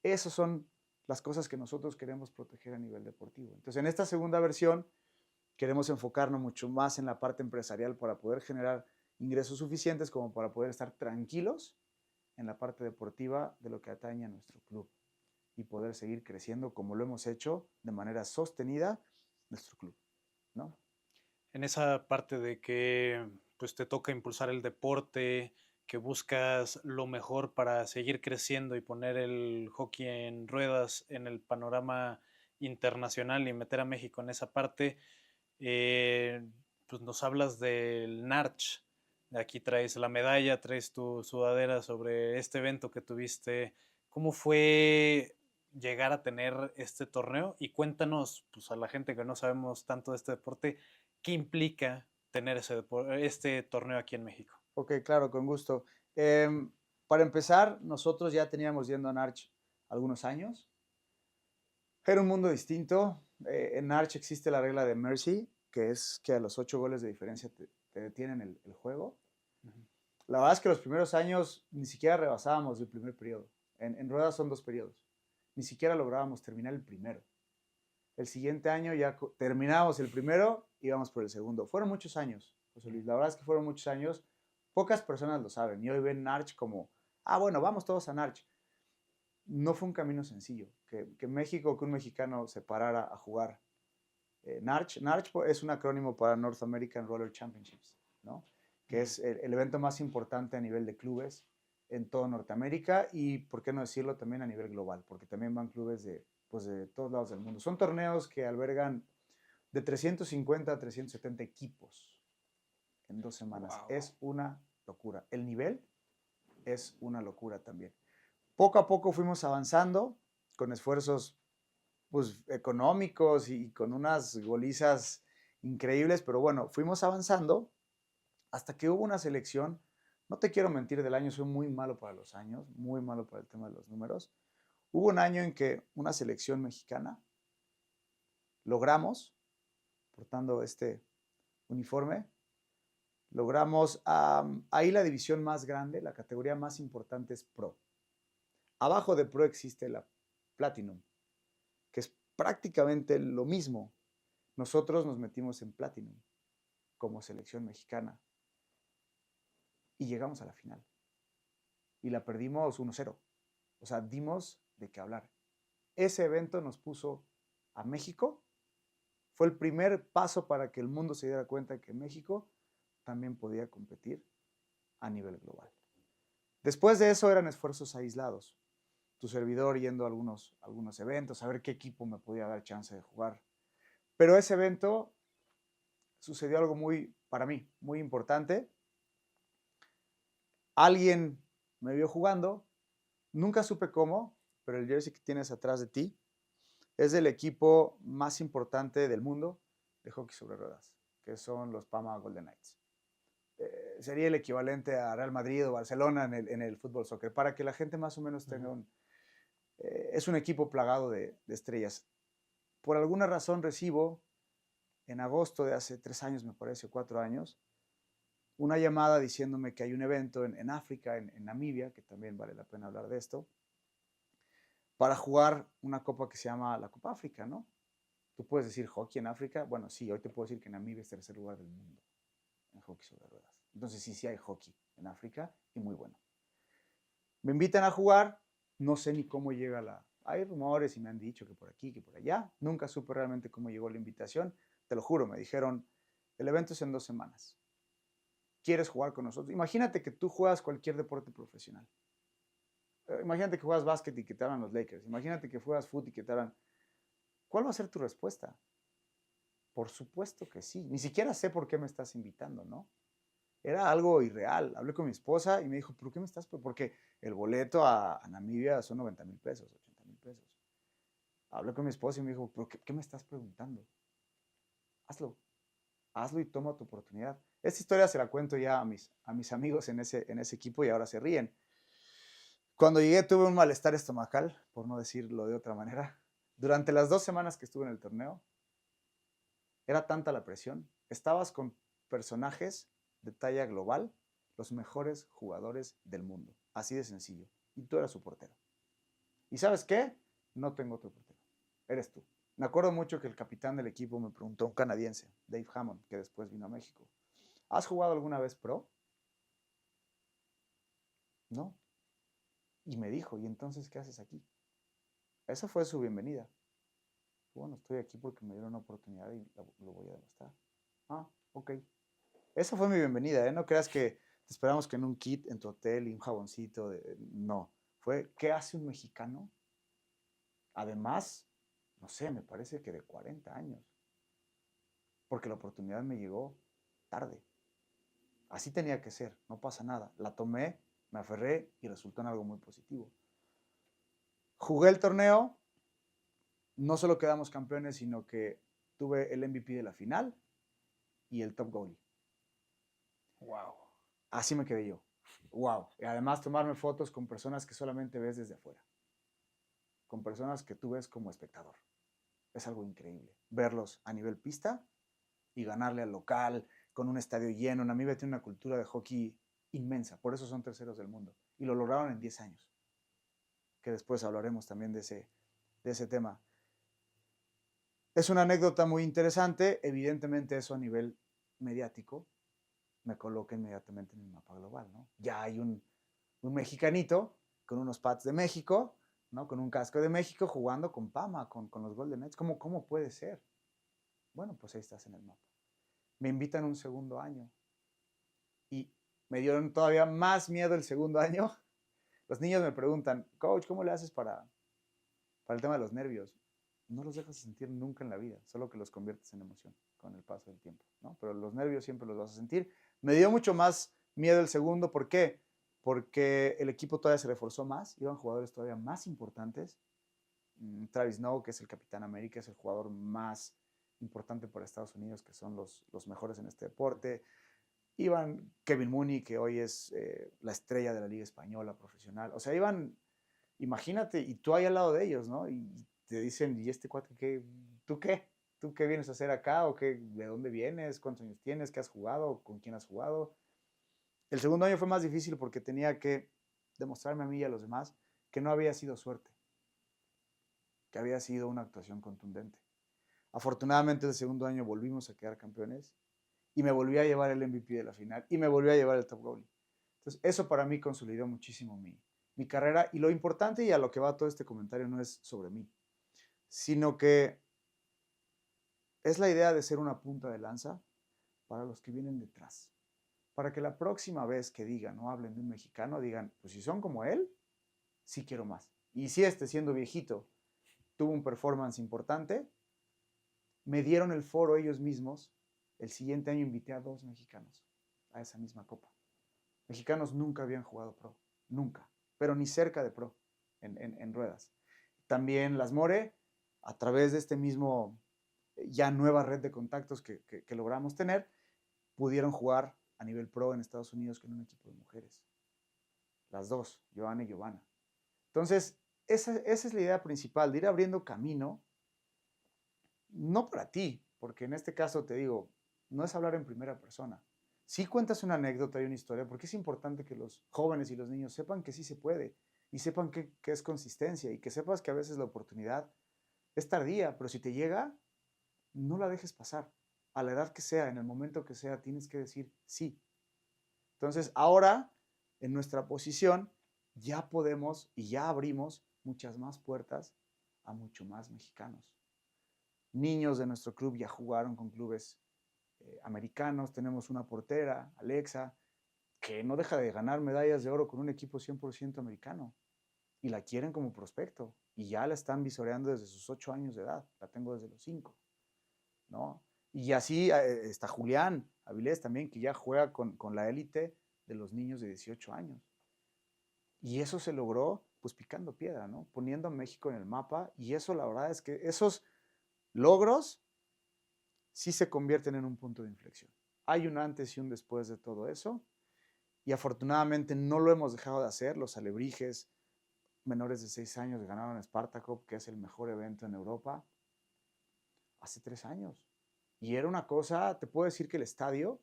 [SPEAKER 1] Esas son las cosas que nosotros queremos proteger a nivel deportivo. Entonces, en esta segunda versión, queremos enfocarnos mucho más en la parte empresarial para poder generar ingresos suficientes como para poder estar tranquilos en la parte deportiva de lo que atañe a nuestro club y poder seguir creciendo como lo hemos hecho de manera sostenida nuestro club, ¿no?
[SPEAKER 2] En esa parte de que pues te toca impulsar el deporte, que buscas lo mejor para seguir creciendo y poner el hockey en ruedas en el panorama internacional y meter a México en esa parte, eh, pues nos hablas del Narch. Aquí traes la medalla, traes tu sudadera sobre este evento que tuviste. ¿Cómo fue llegar a tener este torneo? Y cuéntanos, pues a la gente que no sabemos tanto de este deporte, ¿qué implica tener este torneo aquí en México?
[SPEAKER 1] Ok, claro, con gusto. Para empezar, nosotros ya teníamos yendo a Narch algunos años. Era un mundo distinto. En Narch existe la regla de Mercy, que es que a los 8 goles de diferencia te detienen el juego.
[SPEAKER 2] Ujú.
[SPEAKER 1] La verdad es que los primeros años ni siquiera rebasábamos el primer periodo. En ruedas son 2 periodos. Ni siquiera lográbamos terminar el primero. El siguiente año ya terminábamos el primero y íbamos por el segundo. Fueron muchos años, José Luis. La verdad es que fueron muchos años. Pocas personas lo saben y hoy ven Narch como, bueno, vamos todos a Narch. No fue un camino sencillo. Que México, que un mexicano se parara a jugar Narch. Narch es un acrónimo para North American Roller Championships, ¿no? Que es el evento más importante a nivel de clubes en toda Norteamérica y, por qué no decirlo, también a nivel global, porque también van clubes de todos lados del mundo. Son torneos que albergan de 350 a 370 equipos en 2 semanas.
[SPEAKER 2] Wow.
[SPEAKER 1] Es una locura. El nivel es una locura también. Poco a poco fuimos avanzando con esfuerzos pues, económicos y con unas golizas increíbles, pero bueno, fuimos avanzando hasta que hubo una selección, no te quiero mentir del año, soy muy malo para los años, muy malo para el tema de los números. Hubo un año en que una selección mexicana logramos, portando este uniforme, logramos, ahí la división más grande, la categoría más importante es Pro. Abajo de Pro existe la Platinum, que es prácticamente lo mismo. Nosotros nos metimos en Platinum como selección mexicana y llegamos a la final. Y la perdimos 1-0. O sea, dimos de qué hablar. Ese evento nos puso a México. Fue el primer paso para que el mundo se diera cuenta que México también podía competir a nivel global. Después de eso eran esfuerzos aislados. Tu servidor yendo a algunos eventos, a ver qué equipo me podía dar chance de jugar. Pero ese evento sucedió algo para mí, muy importante. Alguien me vio jugando, nunca supe cómo, pero el jersey que tienes atrás de ti es del equipo más importante del mundo de hockey sobre ruedas, que son los Parma Golden Knights. Sería el equivalente a Real Madrid o Barcelona en el fútbol soccer, para que la gente más o menos tenga es un equipo plagado de estrellas. Por alguna razón recibo, en agosto de hace 3 años, me parece, o 4 años, una llamada diciéndome que hay un evento en África, en Namibia, que también vale la pena hablar de esto, para jugar una copa que se llama la Copa África, ¿no? Tú puedes decir hockey en África. Bueno, sí, hoy te puedo decir que Namibia es tercer lugar del mundo en hockey sobre ruedas. Entonces sí hay hockey en África y muy bueno. Me invitan a jugar, no sé ni cómo llega Hay rumores y me han dicho que por aquí, que por allá. Nunca supe realmente cómo llegó la invitación. Te lo juro, me dijeron, el evento es en 2 semanas. quieres jugar con nosotros. Imagínate que tú juegas cualquier deporte profesional. Imagínate que juegas básquet y que te hablan los Lakers. Imagínate que juegas fútbol y que te hablan. ¿Cuál va a ser tu respuesta? Por supuesto que sí. Ni siquiera sé por qué me estás invitando, ¿no? Era algo irreal. Hablé con mi esposa y me dijo, ¿por qué me estás? Porque el boleto a Namibia son 90,000 pesos, 80,000 pesos. Hablé con mi esposa y me dijo, ¿por qué me estás preguntando? Hazlo. Hazlo y toma tu oportunidad. Esta historia se la cuento ya a mis amigos en ese equipo y ahora se ríen. Cuando llegué tuve un malestar estomacal, por no decirlo de otra manera. Durante las 2 semanas que estuve en el torneo, era tanta la presión. Estabas con personajes de talla global, los mejores jugadores del mundo. Así de sencillo. Y tú eras su portero. ¿Y sabes qué? No tengo otro portero. Eres tú. Me acuerdo mucho que el capitán del equipo me preguntó, un canadiense, Dave Hammond, que después vino a México. ¿Has jugado alguna vez pro? No. Y me dijo, ¿y entonces qué haces aquí? Esa fue su bienvenida. Bueno, estoy aquí porque me dieron una oportunidad y lo voy a demostrar. Ah, ok. Esa fue mi bienvenida, ¿eh? No creas que te esperamos que en un kit, en tu hotel y un jaboncito. No. Fue, ¿qué hace un mexicano? Además, no sé, me parece que de 40 años. Porque la oportunidad me llegó tarde. Así tenía que ser, no pasa nada. La tomé, me aferré y resultó en algo muy positivo. Jugué el torneo, no solo quedamos campeones, sino que tuve el MVP de la final y el top goalie.
[SPEAKER 2] Wow.
[SPEAKER 1] Así me quedé yo. Wow. Y además tomarme fotos con personas que solamente ves desde afuera. Con personas que tú ves como espectador. Es algo increíble. Verlos a nivel pista y ganarle al local con un estadio lleno. Namibia tiene una cultura de hockey inmensa. Por eso son terceros del mundo. Y lo lograron en 10 años. Que después hablaremos también de ese tema. Es una anécdota muy interesante. Evidentemente eso a nivel mediático me coloca inmediatamente en el mapa global, ¿no? Ya hay un mexicanito con unos pads de México, ¿no? Con un casco de México jugando con Pama, con los Golden Knights. ¿Cómo puede ser? Bueno, pues ahí estás en el mapa. Me invitan un segundo año y me dieron todavía más miedo el segundo año. Los niños me preguntan, coach, ¿cómo le haces para el tema de los nervios? No los dejas sentir nunca en la vida, solo que los conviertes en emoción con el paso del tiempo, ¿no? Pero los nervios siempre los vas a sentir. Me dio mucho más miedo el segundo, ¿por qué? Porque el equipo todavía se reforzó más, iban jugadores todavía más importantes. Travis Snow, que es el Capitán América, es el jugador más importante para Estados Unidos, que son los mejores en este deporte. Iban Kevin Mooney, que hoy es la estrella de la Liga Española profesional. O sea, iban, imagínate, y tú ahí al lado de ellos, ¿no? Y te dicen, ¿y este cuate qué? ¿Tú qué? ¿Tú qué vienes a hacer acá? ¿O qué? ¿De dónde vienes? ¿Cuántos años tienes? ¿Qué has jugado? ¿Con quién has jugado? El segundo año fue más difícil porque tenía que demostrarme a mí y a los demás que no había sido suerte, que había sido una actuación contundente. Afortunadamente el segundo año volvimos a quedar campeones y me volví a llevar el MVP de la final y me volví a llevar el top goalie. Entonces eso para mí consolidó muchísimo mi carrera, y lo importante y a lo que va todo este comentario no es sobre mí, sino que es la idea de ser una punta de lanza para los que vienen detrás. Para que la próxima vez que digan o hablen de un mexicano, digan, pues si son como él, sí quiero más. Y si siendo viejito, tuvo un performance importante, me dieron el foro ellos mismos. El siguiente año invité a 2 mexicanos a esa misma copa. Mexicanos nunca habían jugado pro, nunca, pero ni cerca de pro en ruedas. También Las More, a través de este mismo ya nueva red de contactos que logramos tener, pudieron jugar a nivel pro en Estados Unidos con un equipo de mujeres. Las dos, Joana y Giovanna. Entonces, esa es la idea principal, de ir abriendo camino, no para ti, porque en este caso te digo, no es hablar en primera persona. Sí cuentas una anécdota y una historia, porque es importante que los jóvenes y los niños sepan que sí se puede, y sepan que es consistencia, y que sepas que a veces la oportunidad es tardía, pero si te llega, no la dejes pasar. A la edad que sea, en el momento que sea, tienes que decir sí. Entonces, ahora, en nuestra posición, ya podemos y ya abrimos muchas más puertas a mucho más mexicanos. Niños de nuestro club ya jugaron con clubes americanos, tenemos una portera, Alexa, que no deja de ganar medallas de oro con un equipo 100% americano. Y la quieren como prospecto. Y ya la están visoreando desde sus 8 años de edad. La tengo desde los 5, ¿no? Y así está Julián Avilés también, que ya juega con la élite de los niños de 18 años. Y eso se logró pues picando piedra, ¿no? Poniendo a México en el mapa. Y eso la verdad es que esos logros sí se convierten en un punto de inflexión. Hay un antes y un después de todo eso. Y afortunadamente no lo hemos dejado de hacer. Los alebrijes menores de 6 años ganaron Sparta Cup, que es el mejor evento en Europa, hace 3 años. Y era una cosa, te puedo decir que el estadio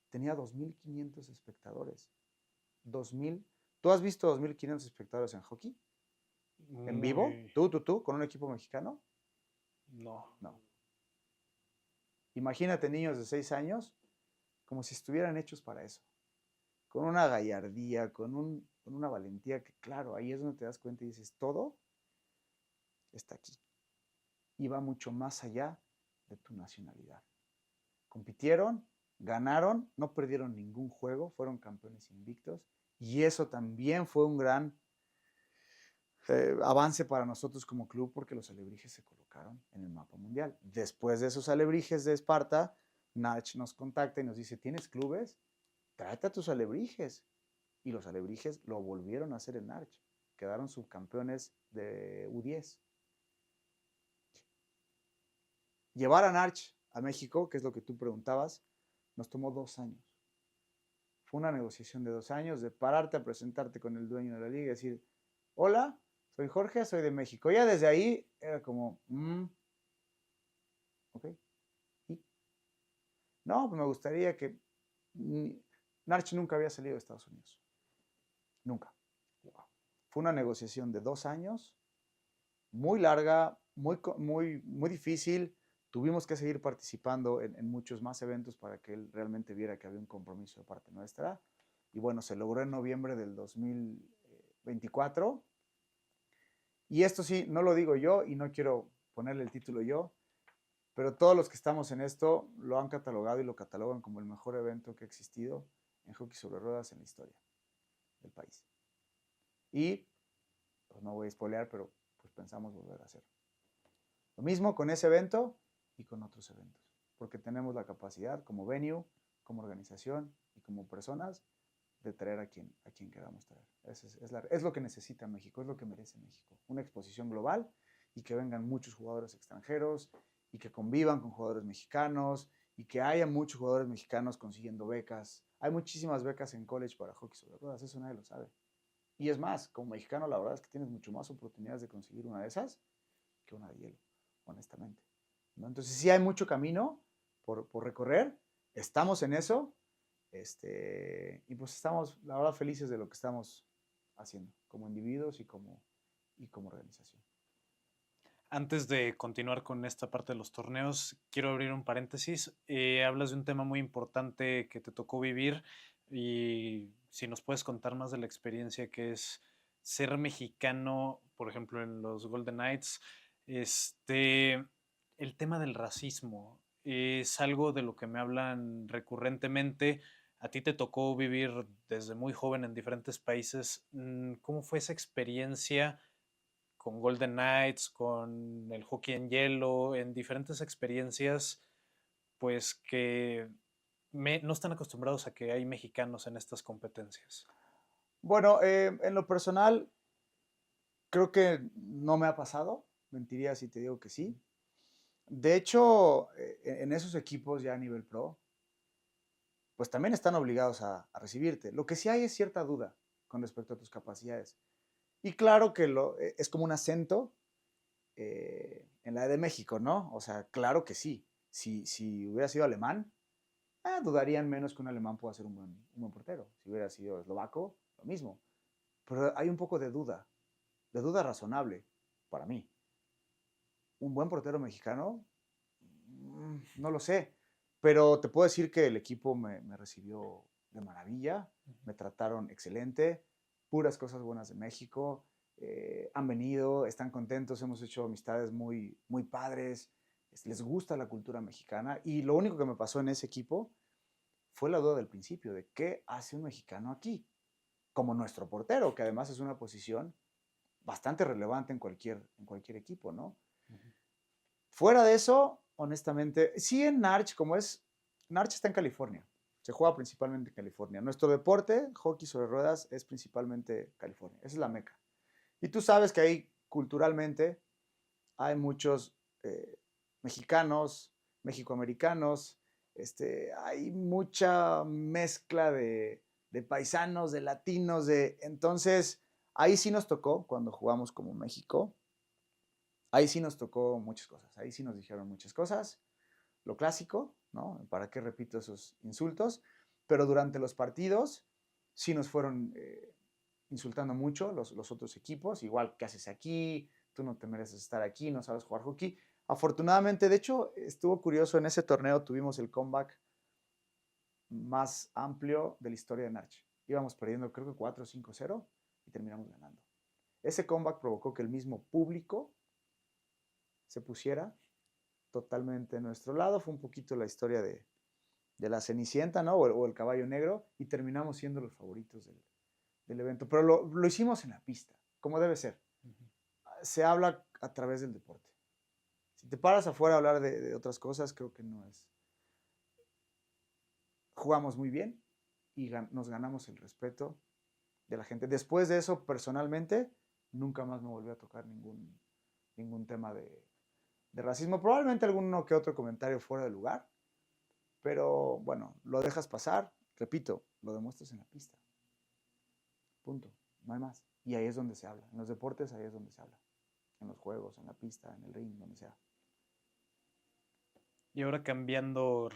[SPEAKER 1] tenía 2.500 espectadores. 2.000. ¿Tú has visto 2.500 espectadores en hockey? ¿En vivo? ¿Tú, con un equipo mexicano?
[SPEAKER 2] No.
[SPEAKER 1] No. Imagínate niños de 6 años como si estuvieran hechos para eso. Con una gallardía, con una valentía que, claro, ahí es donde te das cuenta y dices, todo está aquí. Y va mucho más allá de tu nacionalidad. Compitieron, ganaron, no perdieron ningún juego, fueron campeones invictos. Y eso también fue un gran avance para nosotros como club porque los alebrijes se colocaron en el mapa mundial. Después de esos alebrijes de Esparta, Nach nos contacta y nos dice, ¿tienes clubes? Tráete a tus alebrijes. Y los alebrijes lo volvieron a hacer en Nach. Quedaron subcampeones de U10. Llevar a Nach a México, que es lo que tú preguntabas, nos tomó 2 años. Fue una negociación de 2 años de pararte a presentarte con el dueño de la liga y decir, hola, soy Jorge, soy de México. Ya desde ahí era como, ok. ¿Y? No, pues me gustaría que... Nach nunca había salido de Estados Unidos. Nunca. Fue una negociación de 2 años, muy larga, muy difícil. Tuvimos que seguir participando en muchos más eventos para que él realmente viera que había un compromiso de parte nuestra. Y bueno, se logró en noviembre del 2024. Y esto sí, no lo digo yo y no quiero ponerle el título yo, pero todos los que estamos en esto lo han catalogado y lo catalogan como el mejor evento que ha existido en hockey sobre ruedas en la historia del país. Y, pues no voy a spoilear, pero pues pensamos volver a hacerlo. Lo mismo con ese evento y con otros eventos, porque tenemos la capacidad como venue, como organización y como personas de traer a quien queramos traer. Es lo que necesita México, es lo que merece México. Una exposición global y que vengan muchos jugadores extranjeros y que convivan con jugadores mexicanos y que haya muchos jugadores mexicanos consiguiendo becas. Hay muchísimas becas en college para hockey sobre ruedas, eso nadie lo sabe. Y es más, como mexicano la verdad es que tienes mucho más oportunidades de conseguir una de esas que una de hielo, honestamente, ¿no? Entonces sí hay mucho camino por recorrer, estamos en eso, y pues estamos, la verdad, felices de lo que estamos haciendo, como individuos y como organización.
[SPEAKER 2] Antes de continuar con esta parte de los torneos, quiero abrir un paréntesis. Hablas de un tema muy importante que te tocó vivir y si nos puedes contar más de la experiencia que es ser mexicano, por ejemplo, en los Golden Knights, el tema del racismo es algo de lo que me hablan recurrentemente. A ti te tocó vivir desde muy joven en diferentes países. ¿Cómo fue esa experiencia con Golden Knights, con el hockey en hielo, en diferentes experiencias, pues que no están acostumbrados a que hay mexicanos en estas competencias?
[SPEAKER 1] Bueno, en lo personal, creo que no me ha pasado, mentiría si te digo que sí. De hecho, en esos equipos ya a nivel pro, pues también están obligados a recibirte. Lo que sí hay es cierta duda con respecto a tus capacidades. Y claro que es como un acento en la de México, ¿no? O sea, claro que sí. Si hubiera sido alemán, dudarían menos que un alemán pueda ser un buen portero. Si hubiera sido eslovaco, lo mismo. Pero hay un poco de duda razonable para mí. Un buen portero mexicano, no lo sé. Pero te puedo decir que el equipo me recibió de maravilla, me trataron excelente, puras cosas buenas de México. Han venido, están contentos, hemos hecho amistades muy, muy padres. les gusta la cultura mexicana, y lo único que me pasó en ese equipo fue la duda del principio de qué hace un mexicano aquí, como nuestro portero, que además es una posición bastante relevante en cualquier equipo, ¿no? Fuera de eso, honestamente, sí en Narch, Narch está en California, se juega principalmente en California. Nuestro deporte, hockey sobre ruedas, es principalmente California, esa es la meca. Y tú sabes que ahí culturalmente hay muchos mexicanos, mexicoamericanos, hay mucha mezcla de paisanos, de latinos, entonces ahí sí nos tocó cuando jugamos como México, ahí sí nos tocó muchas cosas, ahí sí nos dijeron muchas cosas, lo clásico, ¿no? ¿Para qué repito esos insultos? Pero durante los partidos sí nos fueron insultando mucho los otros equipos, igual que haces aquí, tú no te mereces estar aquí, no sabes jugar hockey. Afortunadamente, de hecho, estuvo curioso, en ese torneo tuvimos el comeback más amplio de la historia de Narch. Íbamos perdiendo creo que 4 o 5-0 y terminamos ganando. Ese comeback provocó que el mismo público se pusiera totalmente a nuestro lado. Fue un poquito la historia de la Cenicienta, ¿no? O el caballo negro, y terminamos siendo los favoritos del evento. Pero lo hicimos en la pista, como debe ser. Se habla a través del deporte. Si te paras afuera a hablar de otras cosas, creo que no es. Jugamos muy bien y nos ganamos el respeto de la gente. Después de eso, personalmente, nunca más me volvió a tocar ningún tema de racismo. Probablemente alguno que otro comentario fuera de lugar, pero bueno, lo dejas pasar. Repito, lo demuestras en la pista. Punto. No hay más. Y ahí es donde se habla. En los deportes, ahí es donde se habla. En los juegos, en la pista, en el ring, donde sea.
[SPEAKER 2] Y ahora cambiando,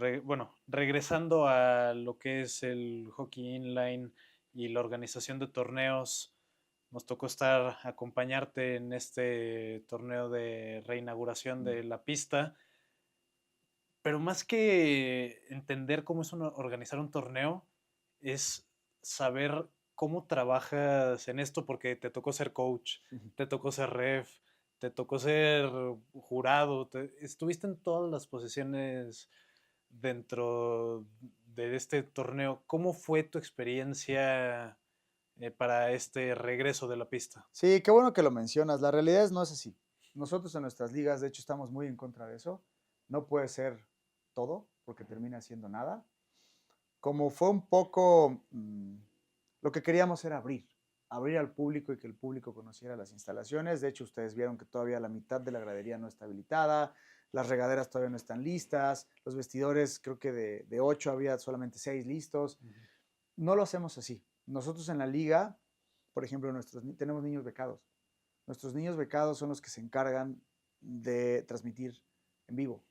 [SPEAKER 2] regresando a lo que es el hockey inline y la organización de torneos, nos tocó acompañarte en este torneo de reinauguración de la pista, pero más que entender cómo es organizar un torneo, es saber cómo trabajas en esto, porque te tocó ser coach, te tocó ser ref, te tocó ser jurado, estuviste en todas las posiciones dentro de este torneo. ¿Cómo fue tu experiencia para este regreso de la pista?
[SPEAKER 1] Sí, qué bueno que lo mencionas. La realidad no es así. Nosotros en nuestras ligas, de hecho, estamos muy en contra de eso. No puede ser todo, porque termina siendo nada. Como fue un poco, lo que queríamos era abrir al público y que el público conociera las instalaciones. De hecho, ustedes vieron que todavía la mitad de la gradería no está habilitada, las regaderas todavía no están listas, los vestidores, creo que de 8 había solamente 6 listos. No lo hacemos así. Nosotros en la liga, por ejemplo, tenemos niños becados. Nuestros niños becados son los que se encargan de transmitir en vivo.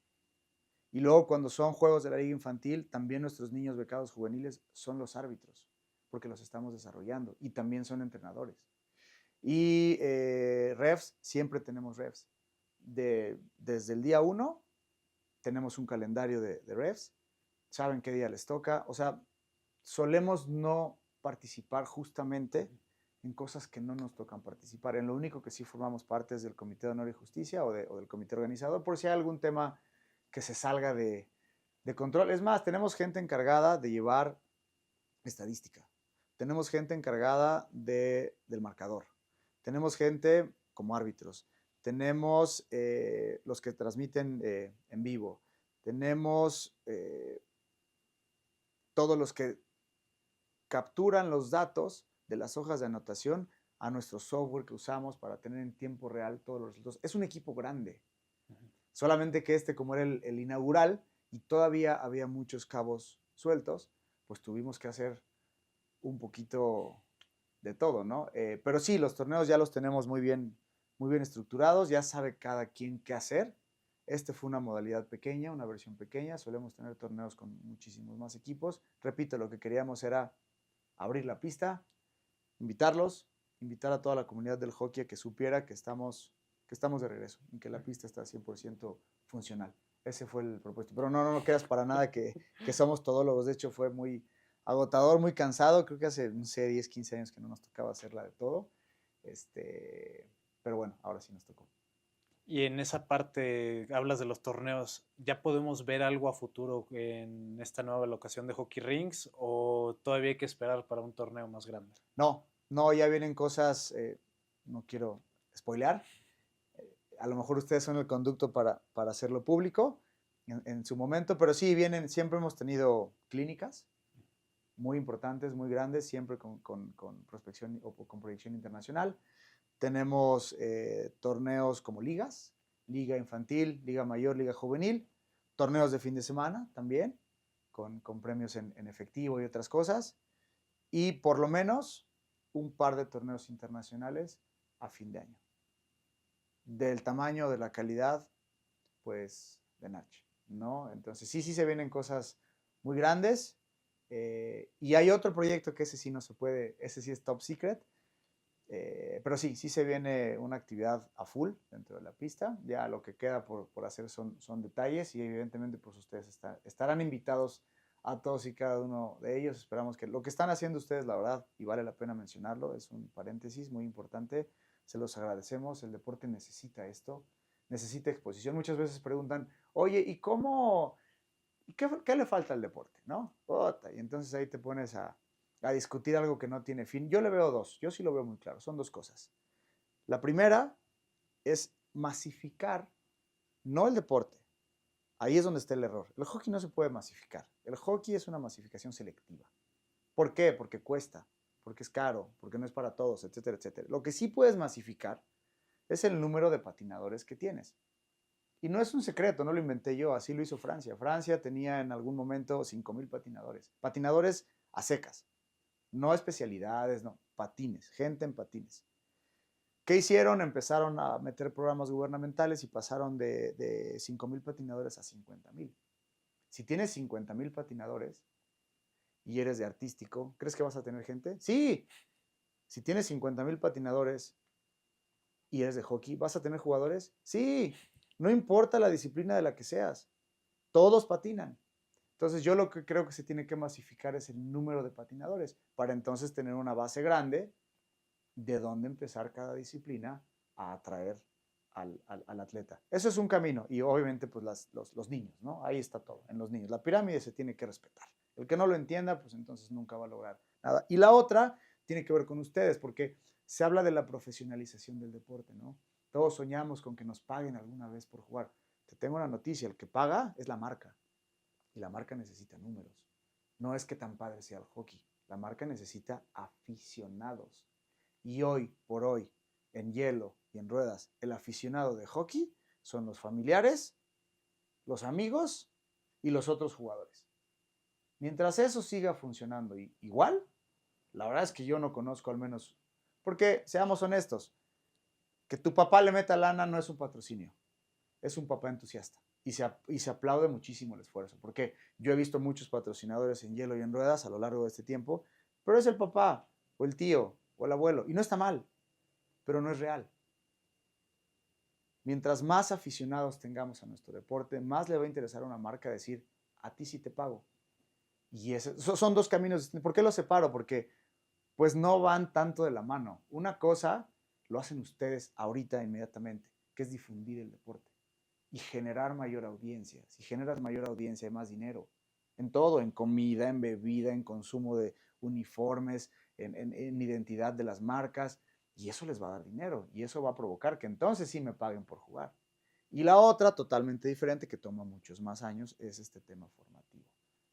[SPEAKER 1] Y luego cuando son juegos de la liga infantil, también nuestros niños becados juveniles son los árbitros, porque los estamos desarrollando, y también son entrenadores. Y refs, siempre tenemos refs. Desde el día 1 tenemos un calendario de refs, saben qué día les toca, o sea, solemos no participar justamente en cosas que no nos tocan participar. En lo único que sí formamos parte es del Comité de Honor y Justicia o del comité organizador, por si hay algún tema que se salga de control. Es más, tenemos gente encargada de llevar estadística. Tenemos gente encargada del marcador. Tenemos gente como árbitros. Tenemos los que transmiten en vivo. Tenemos todos los que capturan los datos de las hojas de anotación a nuestro software que usamos para tener en tiempo real todos los resultados. Es un equipo grande. Solamente que como era el inaugural y todavía había muchos cabos sueltos, pues tuvimos que hacer un poquito de todo, ¿no? Pero sí, los torneos ya los tenemos muy bien estructurados, ya sabe cada quien qué hacer. Fue una modalidad pequeña, una versión pequeña. Solemos tener torneos con muchísimos más equipos. Repito, lo que queríamos era abrir la pista, invitar a toda la comunidad del hockey a que supiera que estamos de regreso y que la pista está 100% funcional. Ese fue el propósito. Pero no creas para nada que somos todólogos. De hecho, fue muy agotador, muy cansado. Creo que hace, no sé, 10, 15 años que no nos tocaba hacerla de todo. Pero bueno, ahora sí nos tocó.
[SPEAKER 2] Y en esa parte, hablas de los torneos, ¿ya podemos ver algo a futuro en esta nueva locación de Hockey Rinks o todavía hay que esperar para un torneo más grande?
[SPEAKER 1] No, no, ya vienen cosas, no quiero spoilear, a lo mejor ustedes son el conducto para hacerlo público en su momento, pero sí, vienen, siempre hemos tenido clínicas muy importantes, muy grandes, siempre con prospección o con proyección internacional. Tenemos torneos como ligas, liga infantil, liga mayor, liga juvenil, torneos de fin de semana también, con premios en efectivo y otras cosas, y por lo menos un par de torneos internacionales a fin de año. Del tamaño, de la calidad, pues de Nacho, ¿no? Entonces sí, sí se vienen cosas muy grandes. Y hay otro proyecto que ese sí no se puede, ese sí es top secret, pero sí, sí se viene una actividad a full dentro de la pista. Ya lo que queda por hacer son detalles y evidentemente pues ustedes estarán invitados a todos y cada uno de ellos. Esperamos que lo que están haciendo ustedes, la verdad, y vale la pena mencionarlo, es un paréntesis muy importante. Se los agradecemos. El deporte necesita esto, necesita exposición. Muchas veces preguntan, oye, ¿y cómo? ¿Qué le falta al deporte? ¿No? Y entonces ahí te pones a discutir algo que no tiene fin. Yo le veo dos, yo sí lo veo muy claro, son dos cosas. La primera es masificar, no el deporte. Ahí es donde está el error. El hockey no se puede masificar. El hockey es una masificación selectiva. ¿Por qué? Porque cuesta, porque es caro, porque no es para todos, etcétera, etcétera. Lo que sí puedes masificar es el número de patinadores que tienes. Y no es un secreto, no lo inventé yo, así lo hizo Francia. Francia tenía en algún momento 5,000 patinadores. Patinadores a secas, no especialidades, no, patines, gente en patines. ¿Qué hicieron? Empezaron a meter programas gubernamentales y pasaron de 5,000 patinadores a 50,000. Si tienes 50,000 patinadores y eres de artístico, ¿crees que vas a tener gente? Sí. Si tienes 50,000 patinadores y eres de hockey, ¿vas a tener jugadores? Sí. No importa la disciplina de la que seas, todos patinan. Entonces yo lo que creo que se tiene que masificar es el número de patinadores para entonces tener una base grande de dónde empezar cada disciplina a atraer al atleta. Eso es un camino y obviamente pues los niños, ¿no? Ahí está todo, en los niños. La pirámide se tiene que respetar. El que no lo entienda, pues entonces nunca va a lograr nada. Y la otra tiene que ver con ustedes, porque se habla de la profesionalización del deporte, ¿no? Todos soñamos con que nos paguen alguna vez por jugar. Te tengo una noticia, el que paga es la marca y la marca necesita números. No es que tan padre sea el hockey, la marca necesita aficionados. Y hoy por hoy, en hielo y en ruedas, el aficionado de hockey son los familiares, los amigos y los otros jugadores. Mientras eso siga funcionando igual, la verdad es que yo no conozco al menos, porque seamos honestos, que tu papá le meta lana no es un patrocinio, es un papá entusiasta. Y se aplaude muchísimo el esfuerzo, porque yo he visto muchos patrocinadores en hielo y en ruedas a lo largo de este tiempo, pero es el papá, o el tío, o el abuelo, y no está mal, pero no es real. Mientras más aficionados tengamos a nuestro deporte, más le va a interesar a una marca decir, a ti sí te pago. Y son dos caminos distintos. ¿Por qué los separo? Porque pues no van tanto de la mano. Una cosa lo hacen ustedes ahorita inmediatamente, que es difundir el deporte y generar mayor audiencia. Si generas mayor audiencia, hay más dinero. En todo, en comida, en bebida, en consumo de uniformes, en identidad de las marcas. Y eso les va a dar dinero. Y eso va a provocar que entonces sí me paguen por jugar. Y la otra, totalmente diferente, que toma muchos más años, es este tema formativo.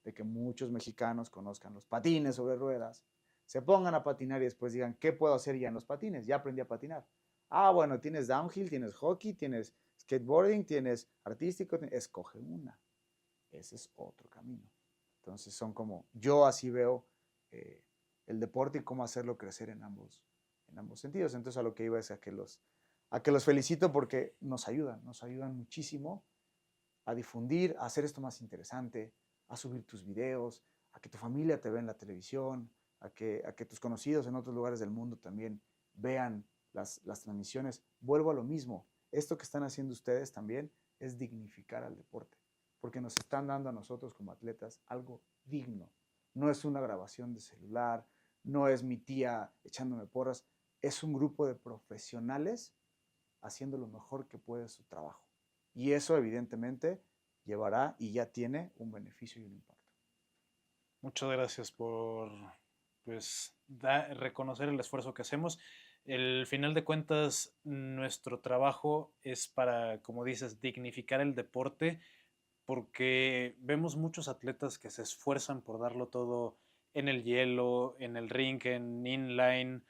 [SPEAKER 1] De que muchos mexicanos conozcan los patines sobre ruedas, se pongan a patinar y después digan, ¿qué puedo hacer ya en los patines? Ya aprendí a patinar. Ah, bueno, tienes downhill, tienes hockey, tienes skateboarding, tienes artístico, escoge una. Ese es otro camino. Entonces son como, yo así veo eh, el deporte y cómo hacerlo crecer en ambos sentidos. Entonces a lo que iba es a que los felicito porque nos ayudan muchísimo a difundir, a hacer esto más interesante, a subir tus videos, a que tu familia te vea en la televisión, a que tus conocidos en otros lugares del mundo también vean las transmisiones. Vuelvo a lo mismo, esto que están haciendo ustedes también es dignificar al deporte, porque nos están dando a nosotros como atletas algo digno. No es una grabación de celular, no es mi tía echándome porras, es un grupo de profesionales haciendo lo mejor que puede su trabajo. Y eso evidentemente llevará y ya tiene un beneficio y un impacto.
[SPEAKER 2] Muchas gracias por pues, reconocer el esfuerzo que hacemos. El final de cuentas, nuestro trabajo es para, como dices, dignificar el deporte, porque vemos muchos atletas que se esfuerzan por darlo todo en el hielo, en el ring, en inline,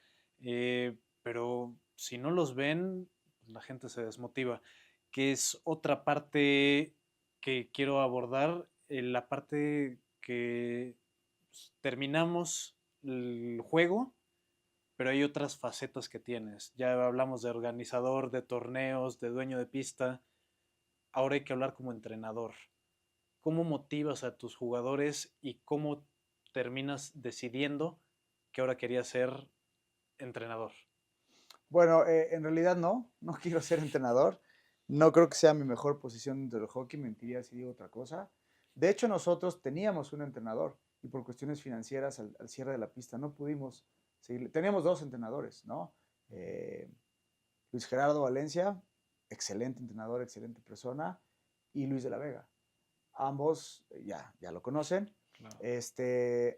[SPEAKER 2] pero si no los ven, pues la gente se desmotiva, que es otra parte que quiero abordar, la parte que pues, terminamos el juego, pero hay otras facetas que tienes. Ya hablamos de organizador, de torneos, de dueño de pista. Ahora hay que hablar como entrenador. ¿Cómo motivas a tus jugadores y cómo terminas decidiendo que ahora querías ser entrenador?
[SPEAKER 1] Bueno, en realidad no quiero ser entrenador. No creo que sea mi mejor posición dentro del hockey, mentiría si digo otra cosa. De hecho, nosotros teníamos un entrenador y por cuestiones financieras al cierre de la pista no pudimos seguir. Teníamos dos entrenadores, ¿no? Eh, Luis Gerardo Valencia, excelente entrenador, excelente persona, y Luis de la Vega. Ambos ya lo conocen,
[SPEAKER 2] Claro.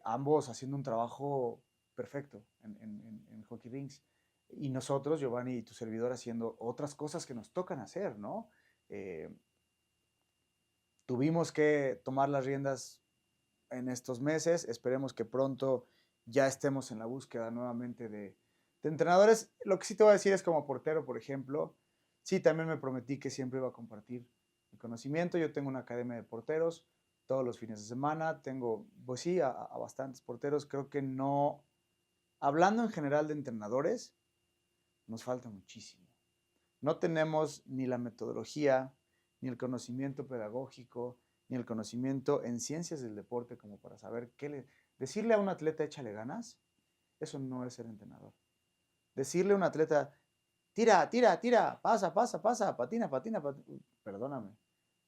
[SPEAKER 1] ambos haciendo un trabajo perfecto en hockey rinks. Y nosotros, Giovanni y tu servidor, haciendo otras cosas que nos tocan hacer, ¿no? Eh, Tuvimos que tomar las riendas en estos meses, esperemos que pronto ya estemos en la búsqueda nuevamente de entrenadores. Lo que sí te voy a decir es como portero, por ejemplo, sí, también me prometí que siempre iba a compartir mi conocimiento. Yo tengo una academia de porteros todos los fines de semana, tengo, pues sí, a bastantes porteros. Creo que no, hablando en general de entrenadores, nos falta muchísimo. No tenemos ni la metodología, ni el conocimiento pedagógico, ni el conocimiento en ciencias del deporte como para saber decirle a un atleta échale ganas, eso no es ser entrenador. Decirle a un atleta tira, tira, tira, pasa, pasa, pasa, patina, patina, patina, perdóname,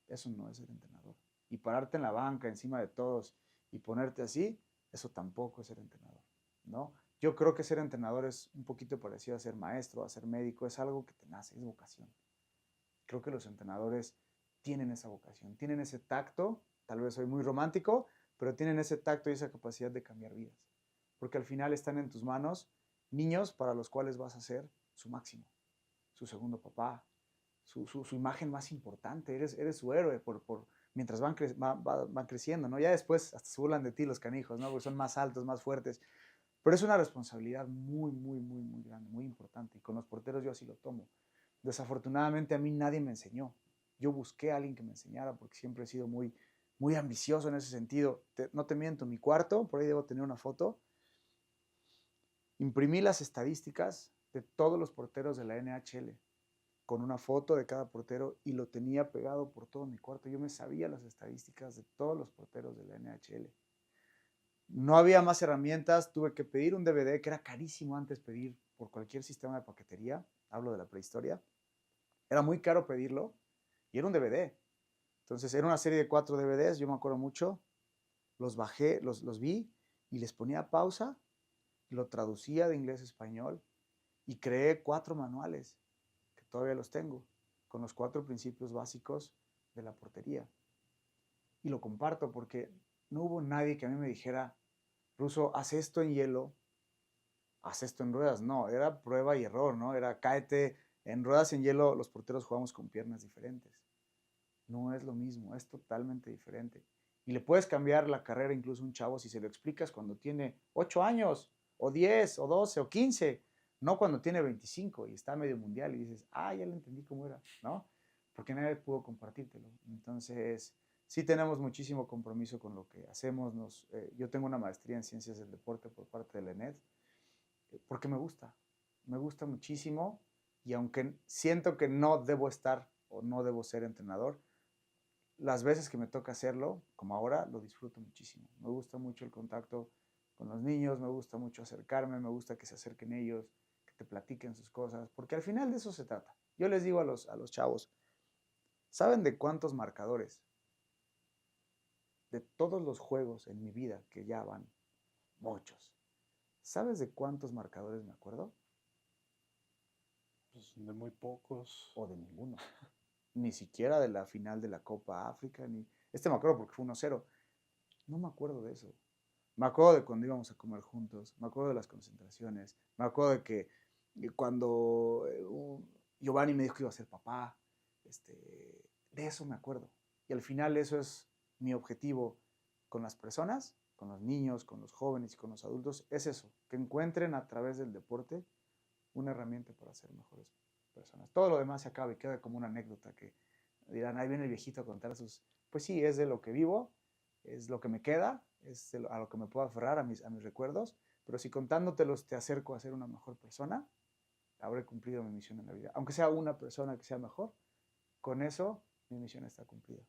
[SPEAKER 1] eso no es ser entrenador. Y pararte en la banca encima de todos y ponerte así, eso tampoco es ser entrenador, ¿no? Yo creo que ser entrenador es un poquito parecido a ser maestro, a ser médico, es algo que te nace, es vocación. Creo que los entrenadores tienen esa vocación, tienen ese tacto, tal vez soy muy romántico, pero tienen ese tacto y esa capacidad de cambiar vidas. Porque al final están en tus manos niños para los cuales vas a ser su máximo, su segundo papá, su imagen más importante, eres su héroe mientras van creciendo, ¿no? Ya después hasta se burlan de ti los canijos, ¿no? Porque son más altos, más fuertes, pero es una responsabilidad muy, muy, muy, muy grande, muy importante, y con los porteros yo así lo tomo. Desafortunadamente a mí nadie me enseñó. Yo busqué a alguien que me enseñara porque siempre he sido muy, muy ambicioso en ese sentido. No te miento, mi cuarto, por ahí debo tener una foto, imprimí las estadísticas de todos los porteros de la NHL con una foto de cada portero y lo tenía pegado por todo mi cuarto. Yo me sabía las estadísticas de todos los porteros de la NHL. No había más herramientas, tuve que pedir un DVD, que era carísimo antes pedir por cualquier sistema de paquetería, hablo de la prehistoria. Era muy caro pedirlo y era un DVD. Entonces era una serie de 4 DVDs, yo me acuerdo mucho, los bajé, los vi y les ponía pausa, lo traducía de inglés a español y creé 4 manuales, que todavía los tengo, con los 4 principios básicos de la portería. Y lo comparto porque no hubo nadie que a mí me dijera, Ruso, haz esto en hielo, haz esto en ruedas. No, era prueba y error, ¿no? Era cáete, en ruedas en hielo los porteros jugamos con piernas diferentes. No es lo mismo, es totalmente diferente. Y le puedes cambiar la carrera incluso a un chavo si se lo explicas cuando tiene 8 años, o 10, o 12, o 15, no cuando tiene 25 y está a medio mundial y dices, ya le entendí cómo era, ¿no? Porque nadie pudo compartírtelo. Entonces, sí tenemos muchísimo compromiso con lo que hacemos. Yo tengo una maestría en ciencias del deporte por parte de la ENED, porque me gusta muchísimo y aunque siento que no debo estar o no debo ser entrenador, las veces que me toca hacerlo, como ahora, lo disfruto muchísimo. Me gusta mucho el contacto con los niños, me gusta mucho acercarme, me gusta que se acerquen ellos, que te platiquen sus cosas, porque al final de eso se trata. Yo les digo a los chavos, ¿saben de cuántos marcadores? De todos los juegos en mi vida, que ya van muchos. ¿Sabes de cuántos marcadores me acuerdo?
[SPEAKER 3] Pues de muy pocos.
[SPEAKER 1] O de ninguno. Ni siquiera de la final de la Copa África. Me acuerdo porque fue 1-0. No me acuerdo de eso. Me acuerdo de cuando íbamos a comer juntos. Me acuerdo de las concentraciones. Me acuerdo de que cuando Giovanni me dijo que iba a ser papá. De eso me acuerdo. Y al final eso es mi objetivo con las personas, con los niños, con los jóvenes y con los adultos. Es eso, que encuentren a través del deporte una herramienta para ser mejores personas. Todo lo demás se acaba y queda como una anécdota que dirán, ahí viene el viejito a contar sus... Pues sí, es de lo que vivo, es lo que me queda, es a lo que me puedo aferrar, a mis recuerdos, pero si contándotelos te acerco a ser una mejor persona, habré cumplido mi misión en la vida. Aunque sea una persona que sea mejor, con eso mi misión está cumplida.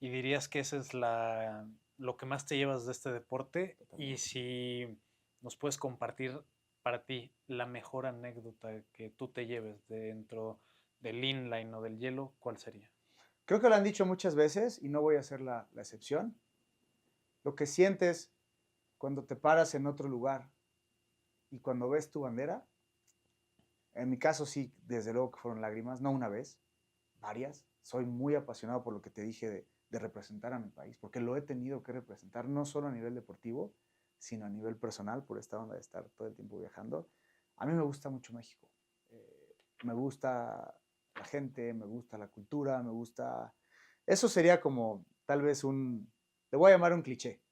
[SPEAKER 3] ¿Y dirías que ese es lo que más te llevas de este deporte?
[SPEAKER 1] Totalmente.
[SPEAKER 3] Y si nos puedes compartir para ti la mejor anécdota que tú te lleves dentro del inline o del hielo, ¿cuál sería?
[SPEAKER 1] Creo que lo han dicho muchas veces y no voy a ser la excepción. Lo que sientes cuando te paras en otro lugar y cuando ves tu bandera, en mi caso sí, desde luego que fueron lágrimas, no una vez, varias. Soy muy apasionado por lo que te dije de representar a mi país, porque lo he tenido que representar no solo a nivel deportivo, sino a nivel personal, por esta onda de estar todo el tiempo viajando. A mí me gusta mucho México. Me gusta la gente, me gusta la cultura, me gusta... Eso sería como tal vez te voy a llamar un cliché,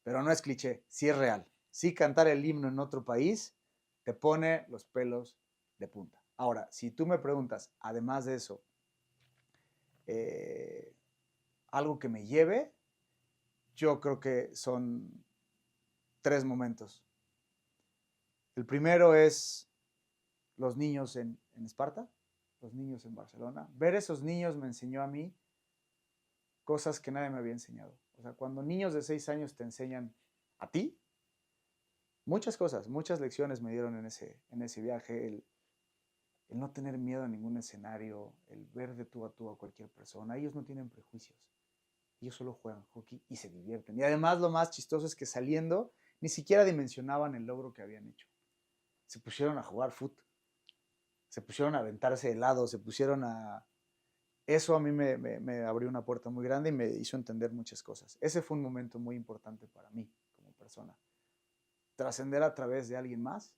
[SPEAKER 1] pero no es cliché, sí es real. Sí cantar el himno en otro país te pone los pelos de punta. Ahora, si tú me preguntas, además de eso, algo que me lleve, yo creo que son 3 momentos. El primero es los niños en Esparta, los niños en Barcelona. Ver esos niños me enseñó a mí cosas que nadie me había enseñado. O sea, cuando niños de 6 años te enseñan a ti, muchas cosas, muchas lecciones me dieron en ese viaje. El no tener miedo a ningún escenario, el ver de tú a tú a cualquier persona. Ellos no tienen prejuicios. Ellos solo juegan hockey y se divierten. Y además lo más chistoso es que saliendo ni siquiera dimensionaban el logro que habían hecho. Se pusieron a jugar fútbol, se pusieron a aventarse helado, se pusieron a... Eso a mí me abrió una puerta muy grande y me hizo entender muchas cosas. Ese fue un momento muy importante para mí como persona. Trascender a través de alguien más,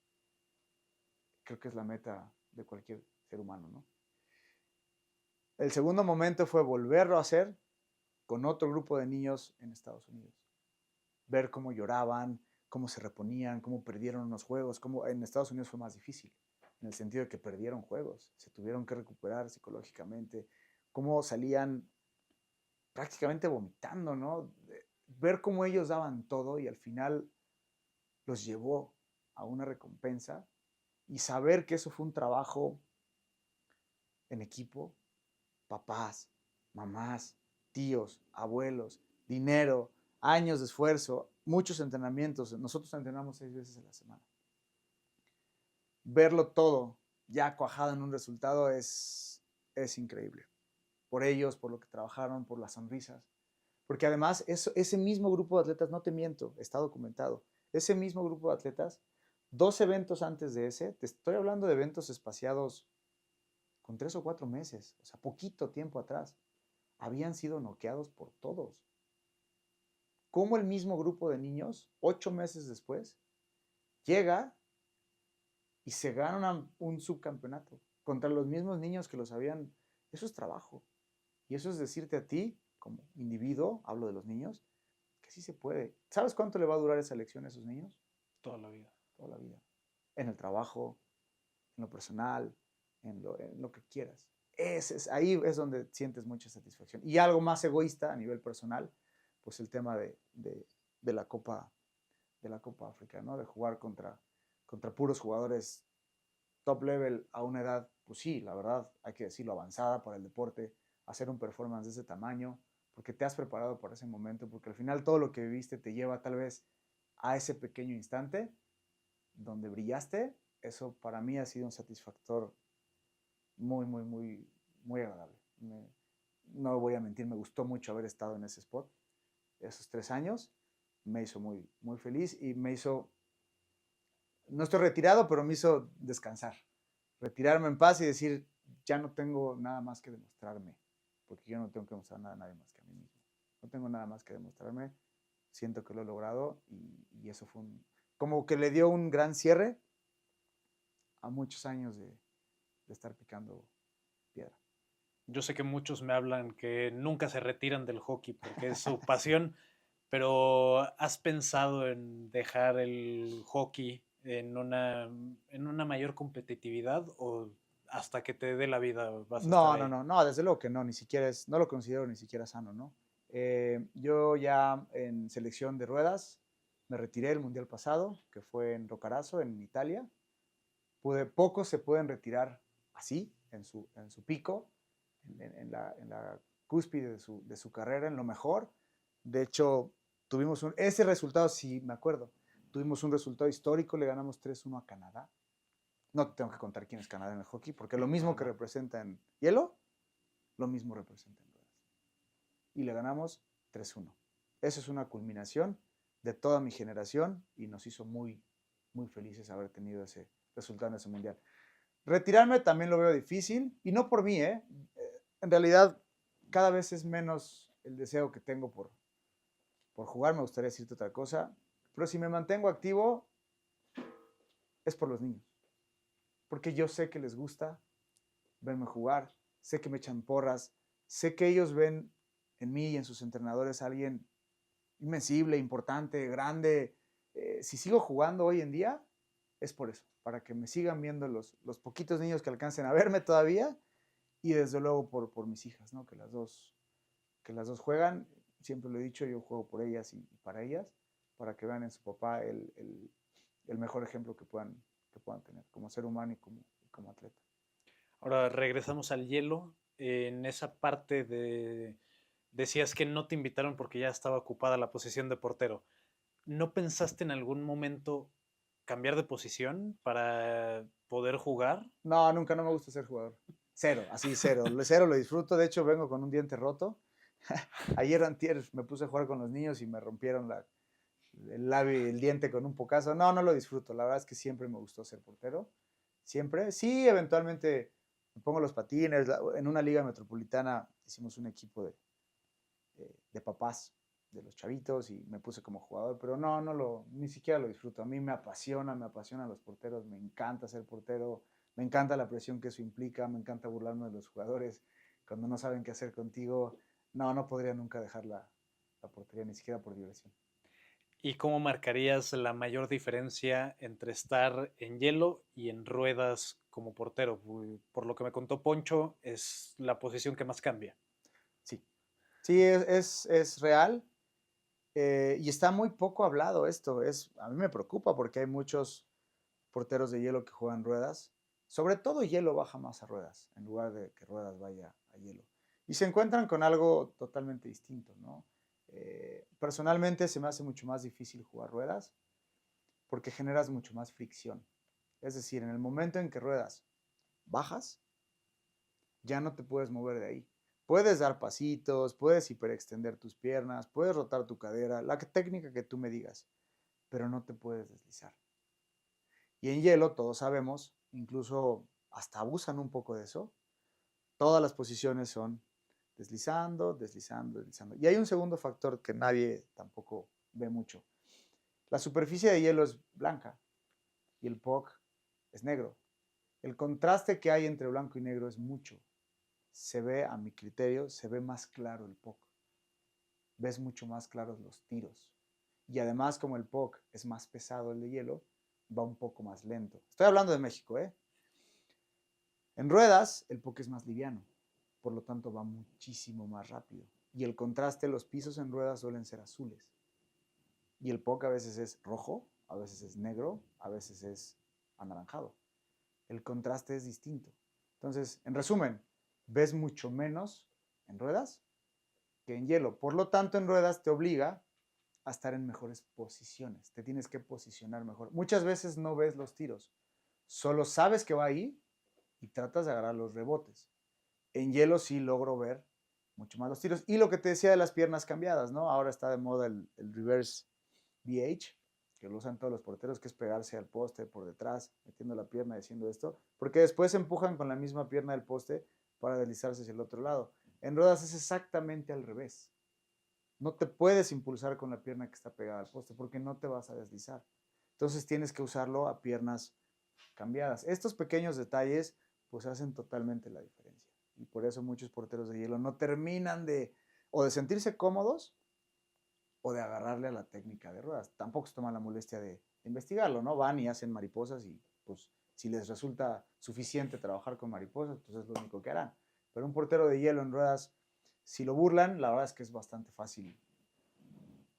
[SPEAKER 1] creo que es la meta de cualquier ser humano, ¿no? El segundo momento fue volverlo a hacer con otro grupo de niños en Estados Unidos. Ver cómo lloraban, cómo se reponían, cómo perdieron unos juegos, cómo en Estados Unidos fue más difícil, en el sentido de que perdieron juegos, se tuvieron que recuperar psicológicamente, cómo salían prácticamente vomitando, ¿no? Ver cómo ellos daban todo y al final los llevó a una recompensa y saber que eso fue un trabajo en equipo, papás, mamás, tíos, abuelos, dinero, años de esfuerzo, muchos entrenamientos. Nosotros entrenamos 6 veces a la semana. Verlo todo ya cuajado en un resultado es increíble. Por ellos, por lo que trabajaron, por las sonrisas. Porque además ese mismo grupo de atletas, no te miento, está documentado, ese mismo grupo de atletas, 2 eventos antes de ese, te estoy hablando de eventos espaciados con 3 o 4 meses, o sea, poquito tiempo atrás, habían sido noqueados por todos. ¿Cómo el mismo grupo de niños, 8 meses después, llega y se gana un subcampeonato contra los mismos niños que los habían? Eso es trabajo. Y eso es decirte a ti, como individuo, hablo de los niños, que sí se puede. ¿Sabes cuánto le va a durar esa lección a esos niños?
[SPEAKER 3] Toda la vida.
[SPEAKER 1] Toda la vida. En el trabajo, en lo personal, en lo que quieras. Ahí es donde sientes mucha satisfacción. Y algo más egoísta a nivel personal, pues el tema de la Copa África, ¿no? De jugar contra puros jugadores top level a una edad, pues sí, la verdad, hay que decirlo, avanzada para el deporte, hacer un performance de ese tamaño, porque te has preparado para ese momento, porque al final todo lo que viviste te lleva tal vez a ese pequeño instante donde brillaste. Eso para mí ha sido un satisfactor muy, muy, muy, muy agradable. No voy a mentir, me gustó mucho haber estado en ese spot. Esos 3 años me hizo muy, muy feliz y me hizo, no estoy retirado, pero me hizo descansar. retirarme en paz y decir, ya no tengo nada más que demostrarme, porque yo no tengo que demostrar nada a nadie más que a mí mismo. No tengo nada más que demostrarme, siento que lo he logrado y eso fue como que le dio un gran cierre a muchos años de estar picando piedra.
[SPEAKER 3] Yo sé que muchos me hablan que nunca se retiran del hockey porque es su pasión, pero ¿has pensado en dejar el hockey en una mayor competitividad o hasta que te dé la vida vas a estar
[SPEAKER 1] No, no,
[SPEAKER 3] ahí?
[SPEAKER 1] no, no, desde luego que no, ni siquiera es, no lo considero ni siquiera sano, ¿no? Yo ya en selección de ruedas me retiré el mundial pasado, que fue en Roccaraso, en Italia. Pocos se pueden retirar así, en su pico, en la cúspide de su carrera, en lo mejor. De hecho, ese resultado, sí me acuerdo, tuvimos un resultado histórico, le ganamos 3-1 a Canadá. No te tengo que contar quién es Canadá en el hockey, porque lo mismo que representa en hielo, lo mismo representa en ruedas. Y le ganamos 3-1. Eso es una culminación de toda mi generación y nos hizo muy, muy felices haber tenido ese resultado en ese mundial. Retirarme también lo veo difícil y no por mí, ¿eh? En realidad, cada vez es menos el deseo que tengo por jugar, me gustaría decirte otra cosa, pero si me mantengo activo es por los niños, porque yo sé que les gusta verme jugar, sé que me echan porras, sé que ellos ven en mí y en sus entrenadores a alguien invencible, importante, grande. Si sigo jugando hoy en día, es por eso, para que me sigan viendo los poquitos niños que alcancen a verme todavía y desde luego por mis hijas, ¿no? Que las dos juegan, siempre lo he dicho, yo juego por ellas y para ellas, para que vean en su papá el mejor ejemplo que puedan tener como ser humano y como atleta.
[SPEAKER 3] Ahora regresamos al hielo. En esa parte de decías que no te invitaron porque ya estaba ocupada la posición de portero. ¿No pensaste en algún momento cambiar de posición para poder jugar?
[SPEAKER 1] No, nunca, no me gusta ser jugador. Cero, así cero. Cero lo disfruto. De hecho, vengo con un diente roto. Ayer antier me puse a jugar con los niños y me rompieron el labio y el diente con un pocazo. No, no lo disfruto. La verdad es que siempre me gustó ser portero. Siempre. Sí, eventualmente me pongo los patines. En una liga metropolitana hicimos un equipo de papás de los chavitos y me puse como jugador, pero no, ni siquiera lo disfruto. A mí me apasionan los porteros, me encanta ser portero, me encanta la presión que eso implica, me encanta burlarme de los jugadores cuando no saben qué hacer contigo. No, no podría nunca dejar la portería, ni siquiera por diversión.
[SPEAKER 3] ¿Y cómo marcarías la mayor diferencia entre estar en hielo y en ruedas como portero? Por lo que me contó Poncho, es la posición que más cambia.
[SPEAKER 1] Sí, sí, es real y está muy poco hablado esto. A mí me preocupa porque hay muchos porteros de hielo que juegan ruedas. Sobre todo hielo baja más a ruedas, en lugar de que ruedas vaya a hielo. Y se encuentran con algo totalmente distinto, ¿no? Personalmente se me hace mucho más difícil jugar ruedas porque generas mucho más fricción. Es decir, en el momento en que ruedas bajas, ya no te puedes mover de ahí. Puedes dar pasitos, puedes hiperextender tus piernas, puedes rotar tu cadera, la técnica que tú me digas, pero no te puedes deslizar. Y en hielo, todos sabemos, incluso hasta abusan un poco de eso, todas las posiciones son deslizando, deslizando, deslizando. Y hay un segundo factor que nadie tampoco ve mucho. La superficie de hielo es blanca y el puck es negro. El contraste que hay entre blanco y negro es mucho. Se ve, a mi criterio, se ve más claro el puck. Ves mucho más claros los tiros. Y además, como el puck es más pesado el de hielo, va un poco más lento. Estoy hablando de México, ¿eh? En ruedas, el puck es más liviano, por lo tanto va muchísimo más rápido. Y el contraste, los pisos en ruedas suelen ser azules. Y el puck a veces es rojo, a veces es negro, a veces es anaranjado. El contraste es distinto. Entonces, en resumen, ves mucho menos en ruedas que en hielo. Por lo tanto, en ruedas te obliga a estar en mejores posiciones. Te tienes que posicionar mejor. Muchas veces no ves los tiros. Solo sabes que va ahí y tratas de agarrar los rebotes. En hielo sí logro ver mucho más los tiros. Y lo que te decía de las piernas cambiadas, ¿no? Ahora está de moda el reverse VH, que lo usan todos los porteros, que es pegarse al poste por detrás, metiendo la pierna y haciendo esto, porque después se empujan con la misma pierna del poste para deslizarse hacia el otro lado. En ruedas es exactamente al revés. No te puedes impulsar con la pierna que está pegada al poste porque no te vas a deslizar. Entonces tienes que usarlo a piernas cambiadas. Estos pequeños detalles pues hacen totalmente la diferencia. Y por eso muchos porteros de hielo no terminan de o de sentirse cómodos o de agarrarle a la técnica de ruedas. Tampoco se toman la molestia de investigarlo, ¿no? Van y hacen mariposas y pues si les resulta suficiente trabajar con mariposas, pues es lo único que harán. Pero un portero de hielo en ruedas, si lo burlan, la verdad es que es bastante fácil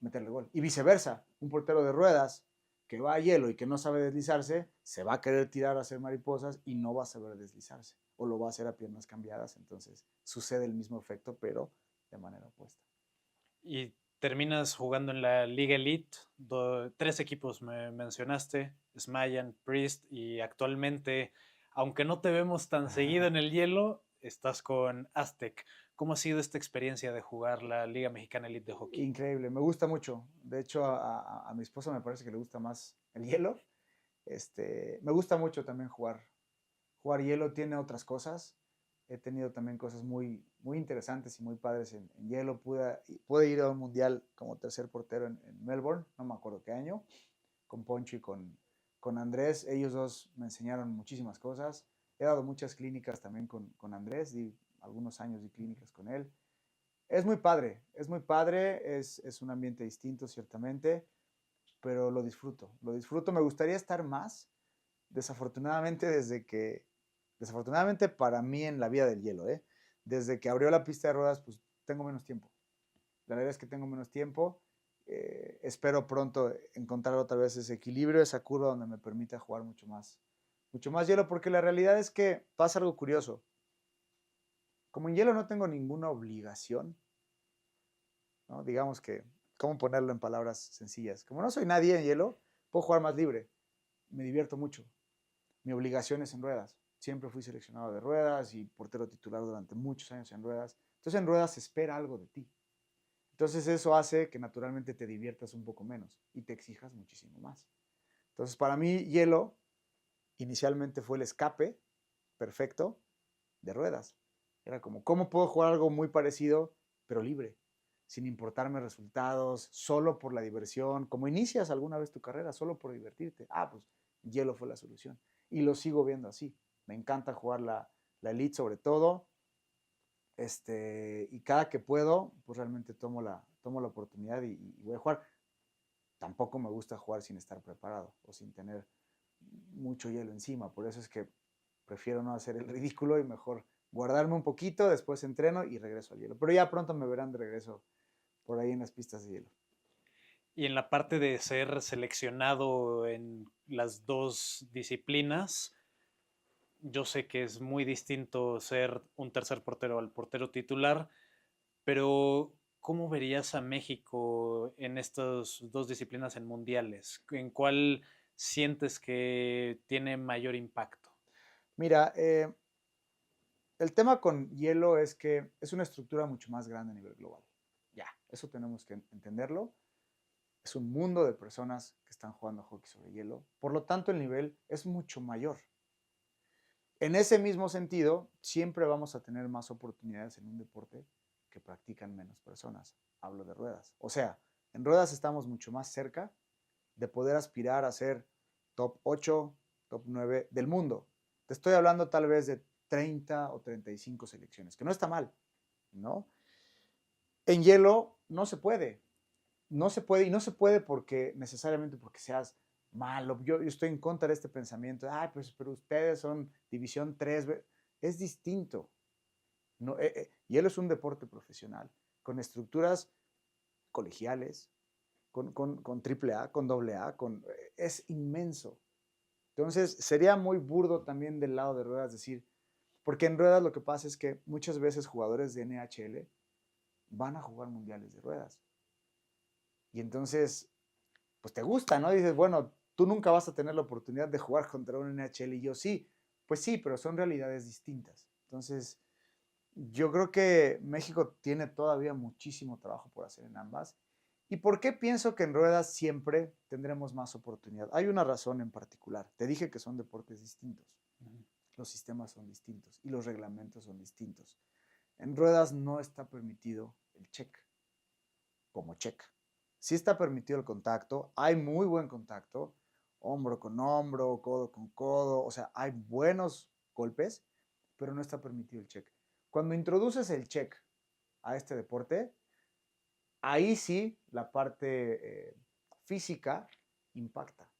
[SPEAKER 1] meterle gol. Y viceversa, un portero de ruedas que va a hielo y que no sabe deslizarse, se va a querer tirar a hacer mariposas y no va a saber deslizarse. O lo va a hacer a piernas cambiadas. Entonces sucede el mismo efecto, pero de manera opuesta.
[SPEAKER 3] Y terminas jugando en la Liga Elite, 3 equipos me mencionaste, Smayan, Priest, y actualmente, aunque no te vemos tan seguido en el hielo, estás con Aztec. ¿Cómo ha sido esta experiencia de jugar la Liga Mexicana Elite de Hockey?
[SPEAKER 1] Increíble, me gusta mucho. De hecho, a mi esposa me parece que le gusta más el hielo. Me gusta mucho también jugar hielo, tiene otras cosas. He tenido también cosas muy interesantes y muy padres en hielo. Pude ir a un mundial como tercer portero en Melbourne, no me acuerdo qué año, con Poncho y con Andrés. Ellos dos me enseñaron muchísimas cosas. He dado muchas clínicas también con Andrés, di algunos años de clínicas con él. Es muy padre, es un ambiente distinto ciertamente, pero lo disfruto, me gustaría estar más, desafortunadamente desafortunadamente para mí en la vida del hielo, desde que abrió la pista de ruedas, pues tengo menos tiempo, la verdad es que tengo menos tiempo, espero pronto encontrar otra vez ese equilibrio, esa curva donde me permita jugar mucho más hielo, porque la realidad es que pasa algo curioso, como en hielo no tengo ninguna obligación, ¿no? Digamos que, ¿cómo ponerlo en palabras sencillas? Como no soy nadie en hielo, puedo jugar más libre, me divierto mucho. Mi obligación es en ruedas. Siempre fui seleccionado de ruedas y portero titular durante muchos años en ruedas. Entonces en ruedas se espera algo de ti. Entonces eso hace que naturalmente te diviertas un poco menos y te exijas muchísimo más. Entonces para mí hielo inicialmente fue el escape perfecto de ruedas. Era como, ¿cómo puedo jugar algo muy parecido pero libre? Sin importarme resultados, solo por la diversión, como inicias alguna vez tu carrera, solo por divertirte. Pues hielo fue la solución. Y lo sigo viendo así. Me encanta jugar la Elite sobre todo. Y cada que puedo, pues realmente tomo la oportunidad y voy a jugar. Tampoco me gusta jugar sin estar preparado o sin tener mucho hielo encima. Por eso es que prefiero no hacer el ridículo y mejor guardarme un poquito, después entreno y regreso al hielo. Pero ya pronto me verán de regreso por ahí en las pistas de hielo.
[SPEAKER 3] Y en la parte de ser seleccionado en las 2 disciplinas, yo sé que es muy distinto ser un tercer portero al portero titular, pero ¿cómo verías a México en estas 2 disciplinas en mundiales? ¿En cuál sientes que tiene mayor impacto?
[SPEAKER 1] Mira, el tema con hielo es que es una estructura mucho más grande a nivel global. Ya, eso tenemos que entenderlo. Es un mundo de personas que están jugando hockey sobre hielo. Por lo tanto, el nivel es mucho mayor. En ese mismo sentido, siempre vamos a tener más oportunidades en un deporte que practican menos personas. Hablo de ruedas. O sea, en ruedas estamos mucho más cerca de poder aspirar a ser top 8, top 9 del mundo. Te estoy hablando tal vez de 30 o 35 selecciones, que no está mal, ¿no? En hielo no se puede. No se puede, y no se puede porque necesariamente porque seas malo. Yo estoy en contra de este pensamiento. Pues, pero ustedes son división 3. Es distinto. No, hielo es un deporte profesional, con estructuras colegiales, con triple A, con doble A, es inmenso. Entonces, sería muy burdo también del lado de ruedas decir, porque en ruedas lo que pasa es que muchas veces jugadores de NHL van a jugar mundiales de ruedas. Y entonces, pues te gusta, ¿no? Dices, bueno, tú nunca vas a tener la oportunidad de jugar contra un NHL y yo sí. Pues sí, pero son realidades distintas. Entonces, yo creo que México tiene todavía muchísimo trabajo por hacer en ambas ¿Y por qué pienso que en ruedas siempre tendremos más oportunidad? Hay una razón en particular. Te dije que son deportes distintos. Los sistemas son distintos y los reglamentos son distintos. En ruedas no está permitido el check como check. Sí está permitido el contacto, hay muy buen contacto, hombro con hombro, codo con codo, o sea, hay buenos golpes, pero no está permitido el check. Cuando introduces el check a este deporte, ahí sí la parte física impacta.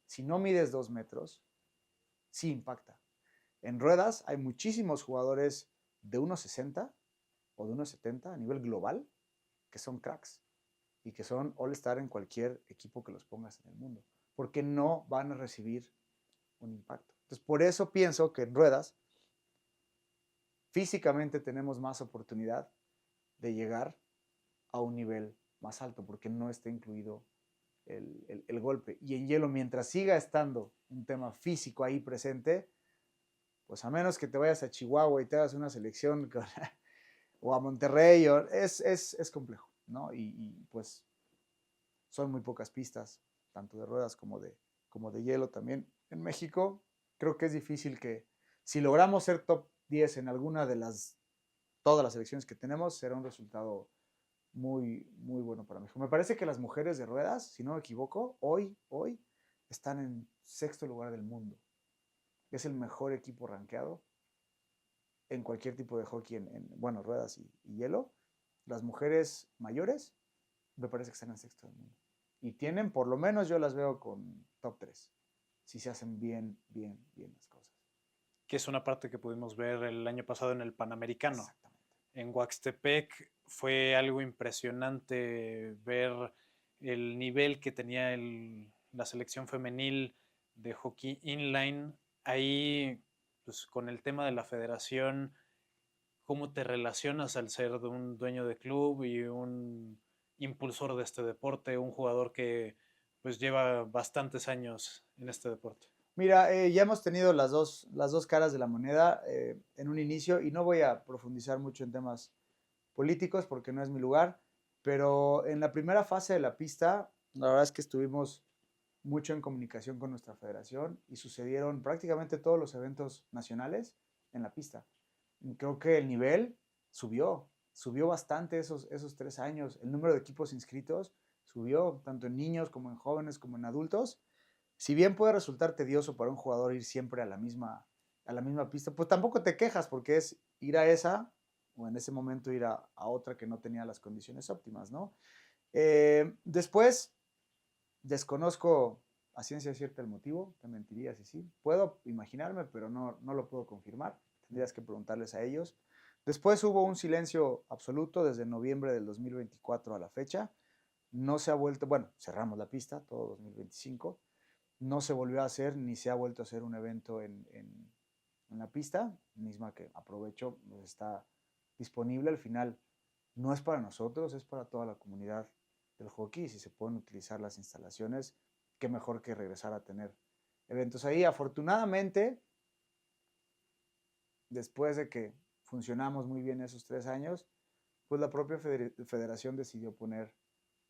[SPEAKER 1] Si no mides 2 metros, sí impacta. En ruedas hay muchísimos jugadores de 1,60 o de 1,70 a nivel global que son cracks y que son all-star en cualquier equipo que los pongas en el mundo, porque no van a recibir un impacto. Entonces, por eso pienso que en ruedas físicamente tenemos más oportunidad de llegar a un nivel más alto, porque no está incluido el golpe. Y en hielo, mientras siga estando un tema físico ahí presente, pues a menos que te vayas a Chihuahua y te hagas una selección con, o a Monterrey, es complejo, ¿no? Y pues son muy pocas pistas, tanto de ruedas como de hielo también. En México creo que es difícil que si logramos ser top 10 en alguna de todas las selecciones que tenemos, será un resultado muy bueno para México. Me parece que las mujeres de ruedas, si no me equivoco, hoy están en 6º lugar del mundo. Es el mejor equipo rankeado en cualquier tipo de hockey, bueno, ruedas y hielo. Las mujeres mayores me parece que están en 6º del mundo. Y tienen, por lo menos yo las veo con top 3, si se hacen bien las cosas.
[SPEAKER 3] Que es una parte que pudimos ver el año pasado en el Panamericano.
[SPEAKER 1] Exactamente.
[SPEAKER 3] En Huaxtepec fue algo impresionante ver el nivel que tenía la selección femenil de hockey inline. Ahí, pues con el tema de la federación, ¿cómo te relacionas al ser un dueño de club y un impulsor de este deporte, un jugador que pues lleva bastantes años en este deporte?
[SPEAKER 1] Mira, ya hemos tenido las dos caras de la moneda en un inicio y no voy a profundizar mucho en temas políticos porque no es mi lugar, pero en la primera fase de la pista, la verdad es que estuvimos mucho en comunicación con nuestra federación y sucedieron prácticamente todos los eventos nacionales en la pista. Creo que el nivel subió bastante esos 3 años. El número de equipos inscritos subió, tanto en niños como en jóvenes como en adultos. Si bien puede resultar tedioso para un jugador ir siempre a la misma pista, pues tampoco te quejas porque es ir a esa o en ese momento ir a otra que no tenía las condiciones óptimas, ¿no? Después, desconozco a ciencia cierta el motivo, te mentiría si sí. Puedo imaginarme, pero no lo puedo confirmar. Tendrías que preguntarles a ellos. Después hubo un silencio absoluto desde noviembre del 2024 a la fecha. No se ha vuelto, bueno, cerramos la pista, todo 2025. No se volvió a hacer ni se ha vuelto a hacer un evento en la pista, misma que aprovecho, pues está disponible. Al final no es para nosotros, es para toda la comunidad del hockey. Y si se pueden utilizar las instalaciones, qué mejor que regresar a tener eventos ahí. Afortunadamente, después de que funcionamos muy bien esos 3 años, pues la propia federación decidió poner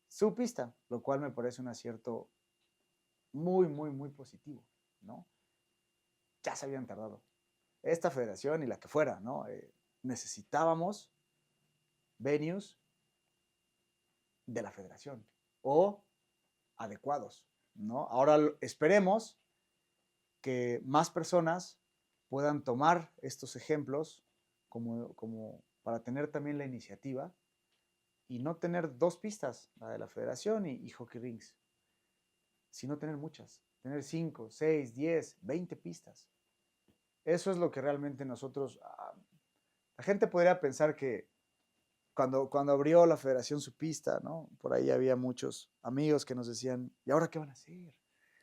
[SPEAKER 1] su pista, lo cual me parece un acierto muy positivo, ¿no? Ya se habían tardado. Esta federación y la que fuera, ¿no? Necesitábamos venues de la federación o adecuados, ¿no? Ahora esperemos que más personas puedan tomar estos ejemplos como para tener también la iniciativa y no tener 2 pistas, la de la federación y hockey rinks, sino tener muchas, tener 5, 6, 10, 20 pistas. Eso es lo que realmente nosotros, la gente podría pensar que cuando abrió la federación su pista, ¿no? Por ahí había muchos amigos que nos decían, ¿y ahora qué van a hacer?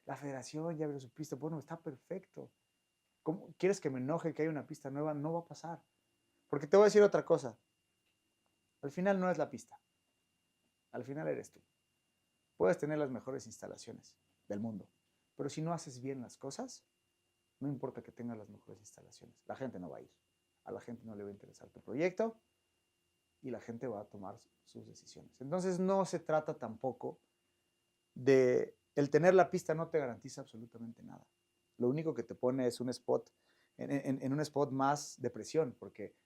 [SPEAKER 1] La federación ya abrió su pista, bueno, está perfecto. ¿Cómo quieres que me enoje que haya una pista nueva? No va a pasar. Porque te voy a decir otra cosa. Al final no es la pista. Al final eres tú. Puedes tener las mejores instalaciones del mundo, pero si no haces bien las cosas, no importa que tengas las mejores instalaciones. La gente no va a ir. A la gente no le va a interesar tu proyecto y la gente va a tomar sus decisiones. Entonces no se trata tampoco de... El tener la pista no te garantiza absolutamente nada. Lo único que te pone es un spot, en un spot más de presión, porque,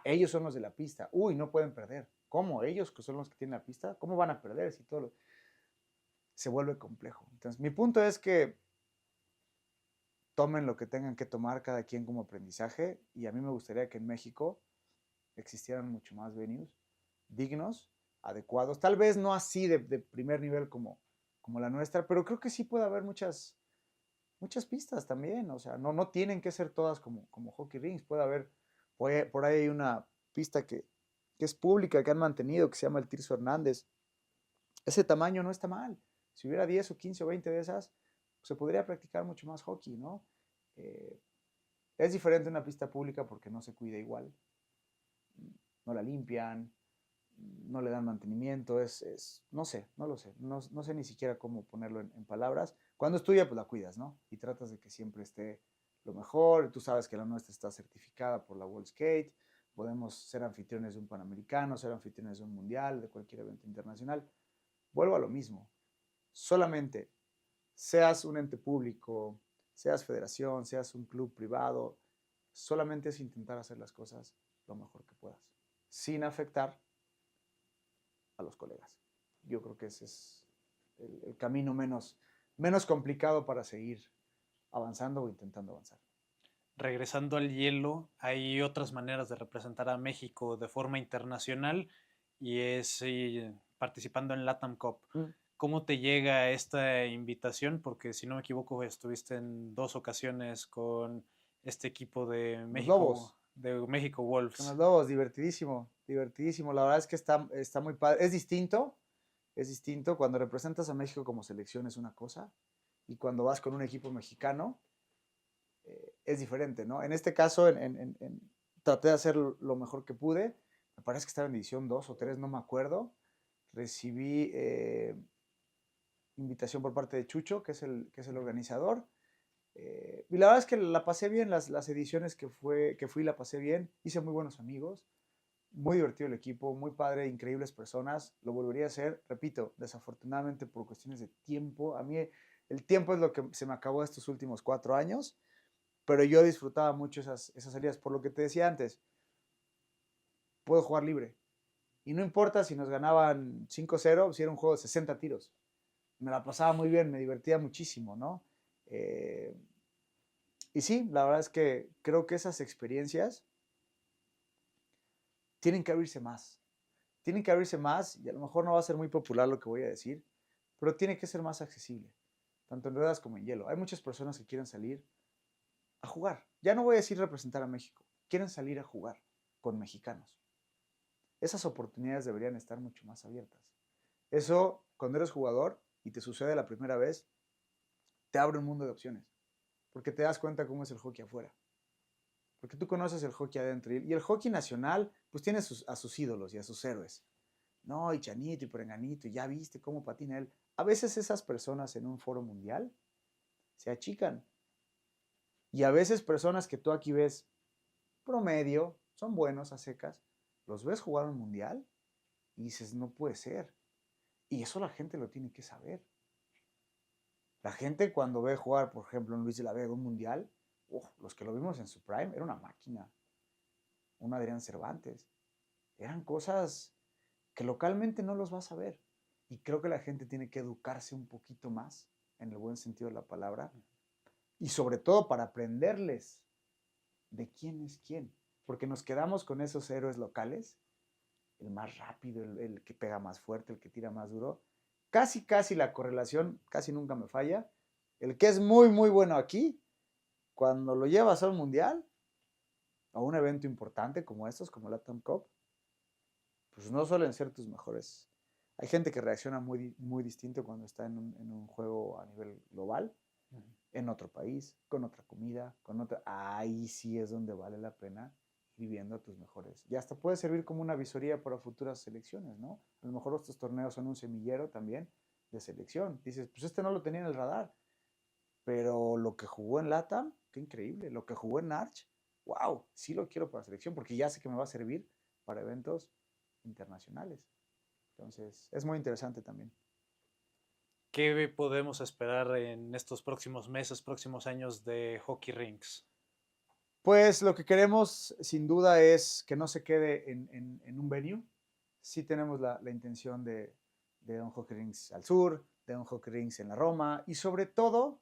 [SPEAKER 1] ellos son los de la pista, uy, no pueden perder. ¿Cómo? Ellos que son los que tienen la pista, ¿cómo van a perder si todo se vuelve complejo? Entonces, mi punto es que tomen lo que tengan que tomar cada quien como aprendizaje, y a mí me gustaría que en México existieran mucho más venues dignos, adecuados, tal vez no así de primer nivel como la nuestra, pero creo que sí puede haber muchas pistas también, o sea, no tienen que ser todas como hockey rinks, puede haber, por ahí hay una pista que es pública, que han mantenido, que se llama el Tirso Hernández. Ese tamaño no está mal. Si hubiera 10 o 15 o 20 de esas, pues se podría practicar mucho más hockey, ¿no? Eh, es diferente una pista pública porque no se cuida igual, no la limpian, no le dan mantenimiento, no sé, no lo sé, no sé ni siquiera cómo ponerlo en palabras. Cuando es tuya, pues la cuidas, ¿no? Y tratas de que siempre esté lo mejor. Tú sabes que la nuestra está certificada por la World Skate, podemos ser anfitriones de un Panamericano, ser anfitriones de un Mundial, de cualquier evento internacional. Vuelvo a lo mismo, solamente seas un ente público, seas federación, seas un club privado, solamente es intentar hacer las cosas lo mejor que puedas, sin afectar a los colegas. Yo creo que ese es el camino menos complicado para seguir avanzando o intentando avanzar.
[SPEAKER 3] Regresando al hielo, hay otras maneras de representar a México de forma internacional y es participando en LATAM Cup. ¿Cómo te llega esta invitación? Porque si no me equivoco, estuviste en 2 ocasiones con este equipo de
[SPEAKER 1] Los Lobos.
[SPEAKER 3] México
[SPEAKER 1] Con
[SPEAKER 3] Wolves.
[SPEAKER 1] los Lobos, divertidísimo, divertidísimo. La verdad es que está muy padre. Es distinto cuando representas a México como selección es una cosa, y cuando vas con un equipo mexicano es diferente, ¿no? En este caso, traté de hacer lo mejor que pude. Me parece que estaba en edición 2 o 3, no me acuerdo. Recibí invitación por parte de Chucho, que es el organizador. Y la verdad es que la pasé bien, las ediciones que fui la pasé bien. Hice muy buenos amigos. Muy divertido el equipo, muy padre, increíbles personas. Lo volvería a hacer, repito, desafortunadamente por cuestiones de tiempo. A mí el tiempo es lo que se me acabó estos últimos 4 años, pero yo disfrutaba mucho esas salidas. Por lo que te decía antes, puedo jugar libre. Y no importa si nos ganaban 5-0, si era un juego de 60 tiros. Me la pasaba muy bien, me divertía muchísimo, ¿no? Y sí, la verdad es que creo que esas experiencias tienen que abrirse más. Tienen que abrirse más, y a lo mejor no va a ser muy popular lo que voy a decir, pero tiene que ser más accesible, tanto en ruedas como en hielo. Hay muchas personas que quieren salir a jugar. Ya no voy a decir representar a México, quieren salir a jugar con mexicanos. Esas oportunidades deberían estar mucho más abiertas. Eso, cuando eres jugador y te sucede la primera vez, te abre un mundo de opciones, porque te das cuenta cómo es el hockey afuera. Porque tú conoces el hockey adentro. Y el hockey nacional, pues tiene a sus ídolos y a sus héroes. No, y Chanito y Perenganito, y ya viste cómo patina él. A veces esas personas en un foro mundial se achican. Y a veces personas que tú aquí ves promedio, son buenos a secas, los ves jugar un mundial y dices, no puede ser. Y eso la gente lo tiene que saber. La gente cuando ve jugar, por ejemplo, en Luis de la Vega un mundial, los que lo vimos en su prime, era una máquina. Un Adrián Cervantes. Eran cosas que localmente no los vas a ver. Y creo que la gente tiene que educarse un poquito más, en el buen sentido de la palabra, y sobre todo para aprenderles de quién es quién. Porque nos quedamos con esos héroes locales, el más rápido, el que pega más fuerte, el que tira más duro. Casi la correlación, casi nunca me falla. El que es muy, muy bueno aquí, cuando lo llevas a un mundial, a un evento importante como estos, como la LATAM Cup, pues no suelen ser tus mejores. Hay gente que reacciona muy, muy distinto cuando está en un juego a nivel global, en otro país, con otra comida, con otra... Ahí sí es donde vale la pena ir viendo a tus mejores. Y hasta puede servir como una visoría para futuras selecciones, ¿no? A lo mejor estos torneos son un semillero también de selección. Dices, pues este no lo tenía en el radar, pero lo que jugó en LATAM, qué increíble. Lo que jugó en Arch, wow, sí lo quiero para selección porque ya sé que me va a servir para eventos internacionales. Entonces, es muy interesante también.
[SPEAKER 3] ¿Qué podemos esperar en estos próximos meses, próximos años de Hockey Rinks?
[SPEAKER 1] Pues lo que queremos, sin duda, es que no se quede en un venue. Sí tenemos la intención de un Hockey Rinks al sur, de un Hockey Rinks en la Roma y sobre todo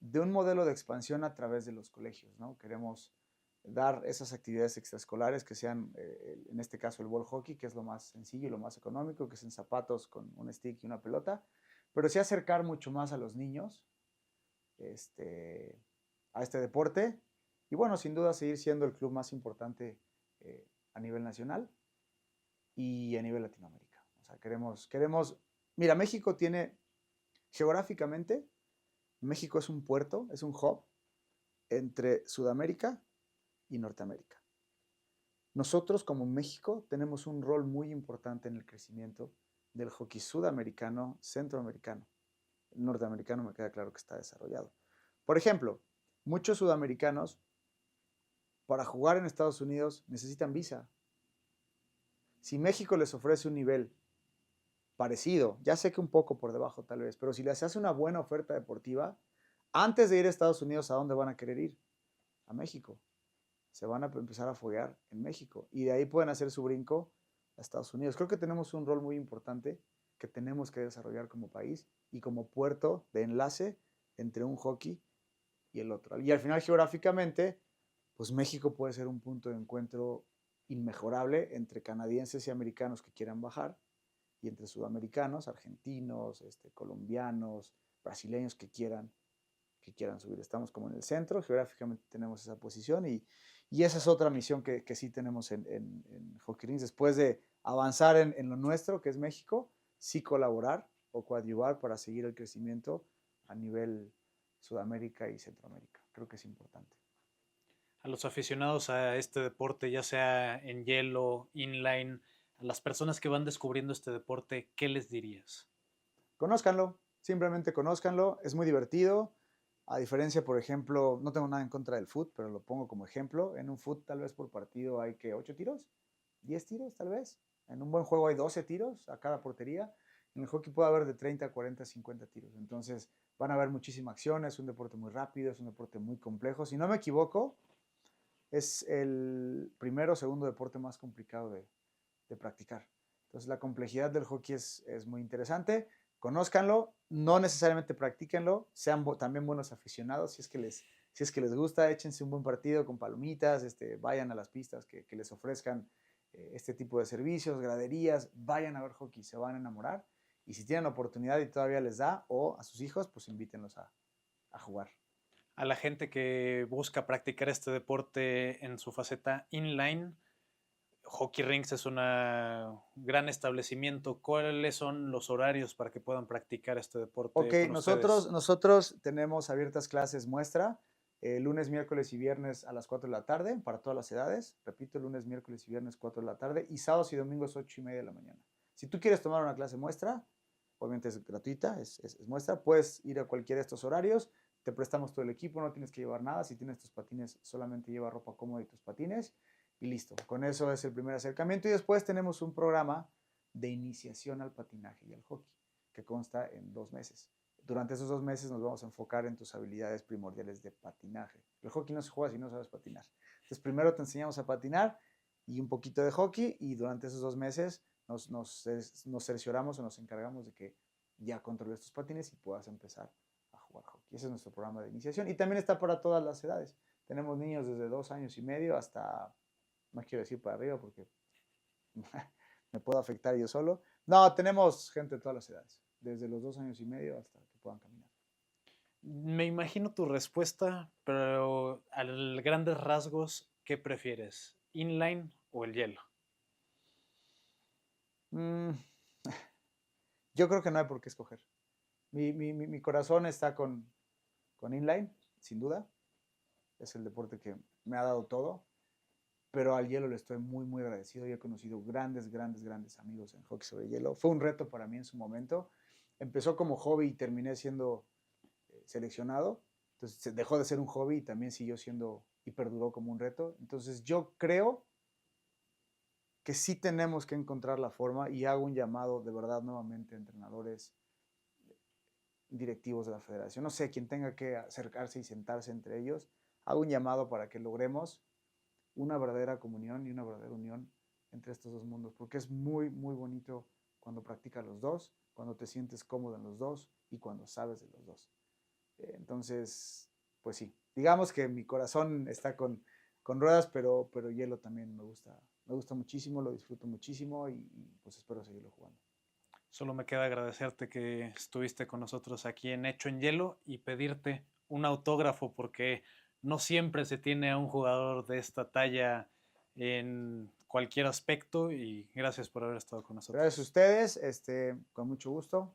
[SPEAKER 1] de un modelo de expansión a través de los colegios, ¿no? Queremos dar esas actividades extraescolares que sean, en este caso, el ball hockey, que es lo más sencillo y lo más económico, que es en zapatos con un stick y una pelota, pero sí acercar mucho más a los niños a este deporte. Y bueno, sin duda seguir siendo el club más importante a nivel nacional y a nivel Latinoamérica. O sea, mira, México tiene, geográficamente, México es un puerto, es un hub entre Sudamérica y Norteamérica. Nosotros como México tenemos un rol muy importante en el crecimiento del hockey sudamericano, centroamericano. El norteamericano me queda claro que está desarrollado. Por ejemplo, muchos sudamericanos para jugar en Estados Unidos necesitan visa. Si México les ofrece un nivel parecido, ya sé que un poco por debajo tal vez, pero si les hace una buena oferta deportiva, antes de ir a Estados Unidos, ¿a dónde van a querer ir? A México. Se van a empezar a foguear en México y de ahí pueden hacer su brinco a Estados Unidos. Creo que tenemos un rol muy importante que tenemos que desarrollar como país y como puerto de enlace entre un hockey y el otro. Y al final, geográficamente, pues México puede ser un punto de encuentro inmejorable entre canadienses y americanos que quieran bajar y entre sudamericanos, argentinos, colombianos, brasileños que quieran subir. Estamos como en el centro, geográficamente tenemos esa posición y esa es otra misión que sí tenemos en Hockey Rinks. Después de avanzar en lo nuestro, que es México, sí colaborar o coadyuvar para seguir el crecimiento a nivel Sudamérica y Centroamérica. Creo que es importante.
[SPEAKER 3] A los aficionados a este deporte, ya sea en hielo, inline, a las personas que van descubriendo este deporte, ¿qué les dirías?
[SPEAKER 1] Conózcanlo, simplemente conózcanlo, es muy divertido. A diferencia, por ejemplo, no tengo nada en contra del fútbol, pero lo pongo como ejemplo. En un fútbol tal vez por partido hay que 8 tiros, 10 tiros tal vez. En un buen juego hay 12 tiros a cada portería. En el hockey puede haber de 30, 40, 50 tiros. Entonces van a haber muchísima acción, es un deporte muy rápido, es un deporte muy complejo. Si no me equivoco, es el primero o segundo deporte más complicado de practicar. Entonces la complejidad del hockey es muy interesante. Conózcanlo, no necesariamente practíquenlo, sean también buenos aficionados, si es que les gusta, échense un buen partido con palomitas, vayan a las pistas que les ofrezcan este tipo de servicios, graderías, vayan a ver hockey, se van a enamorar. Y si tienen oportunidad y todavía les da, o a sus hijos, pues invítenlos a jugar.
[SPEAKER 3] A la gente que busca practicar este deporte en su faceta inline, Hockey Rinks es un gran establecimiento. ¿Cuáles son los horarios para que puedan practicar este
[SPEAKER 1] Ok,
[SPEAKER 3] deporte con ustedes?
[SPEAKER 1] nosotros tenemos abiertas clases muestra, lunes, miércoles y viernes a las 4 de la tarde para todas las edades. Repito, lunes, miércoles y viernes 4 de la tarde y sábados y domingos 8:30 de la mañana. Si tú quieres tomar una clase muestra, obviamente es gratuita, es muestra, puedes ir a cualquiera de estos horarios, te prestamos todo el equipo, no tienes que llevar nada. Si tienes tus patines, solamente lleva ropa cómoda y tus patines y listo. Con eso es el primer acercamiento y después tenemos un programa de iniciación al patinaje y al hockey que consta en 2 meses. Durante esos 2 meses nos vamos a enfocar en tus habilidades primordiales de patinaje. El hockey no se juega si no sabes patinar. Entonces primero te enseñamos a patinar y un poquito de hockey y durante esos 2 meses nos cercioramos o nos encargamos de que ya controles tus patines y puedas empezar a jugar hockey. Ese es nuestro programa de iniciación y también está para todas las edades. Tenemos niños desde 2 años y medio hasta, no quiero decir para arriba porque me puedo afectar yo solo. No, tenemos gente de todas las edades, desde los 2 años y medio hasta que puedan caminar.
[SPEAKER 3] Me imagino tu respuesta, pero a grandes rasgos, ¿qué prefieres? ¿Inline o el hielo?
[SPEAKER 1] Mm, yo creo que no hay por qué escoger. Mi corazón está con inline, sin duda. Es el deporte que me ha dado todo, pero al hielo le estoy muy, muy agradecido. Yo he conocido grandes, grandes, grandes amigos en hockey sobre hielo. Fue un reto para mí en su momento. Empezó como hobby y terminé siendo seleccionado. Entonces dejó de ser un hobby y también siguió siendo y perduró como un reto. Entonces yo creo que sí tenemos que encontrar la forma, y hago un llamado de verdad nuevamente a entrenadores, directivos de la federación, no sé, quien tenga que acercarse y sentarse entre ellos, hago un llamado para que logremos una verdadera comunión y una verdadera unión entre estos dos mundos, porque es muy, muy bonito cuando practicas los dos, cuando te sientes cómodo en los dos y cuando sabes de los dos. Entonces, pues sí, digamos que mi corazón está con Ruedas, pero Hielo también me gusta muchísimo, lo disfruto muchísimo y pues espero seguirlo jugando.
[SPEAKER 3] Solo me queda agradecerte que estuviste con nosotros aquí en Hecho en Hielo y pedirte un autógrafo porque no siempre se tiene a un jugador de esta talla en cualquier aspecto y gracias por haber estado con nosotros.
[SPEAKER 1] Gracias a ustedes, con mucho gusto.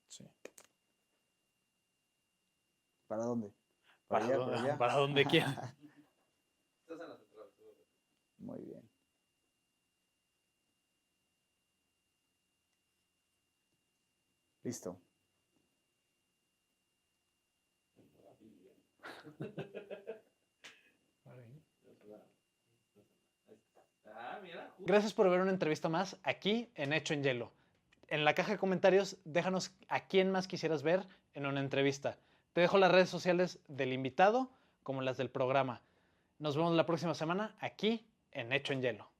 [SPEAKER 3] Sí.
[SPEAKER 1] ¿Para dónde?
[SPEAKER 3] Para,
[SPEAKER 1] allá, por allá?
[SPEAKER 3] para donde quiera.
[SPEAKER 1] Muy bien. Listo.
[SPEAKER 2] Gracias por ver una entrevista más aquí en Hecho en Hielo. En la caja de comentarios déjanos a quién más quisieras ver en una entrevista. Te dejo las redes sociales del invitado como las del programa. Nos vemos la próxima semana aquí en Hecho en Hielo.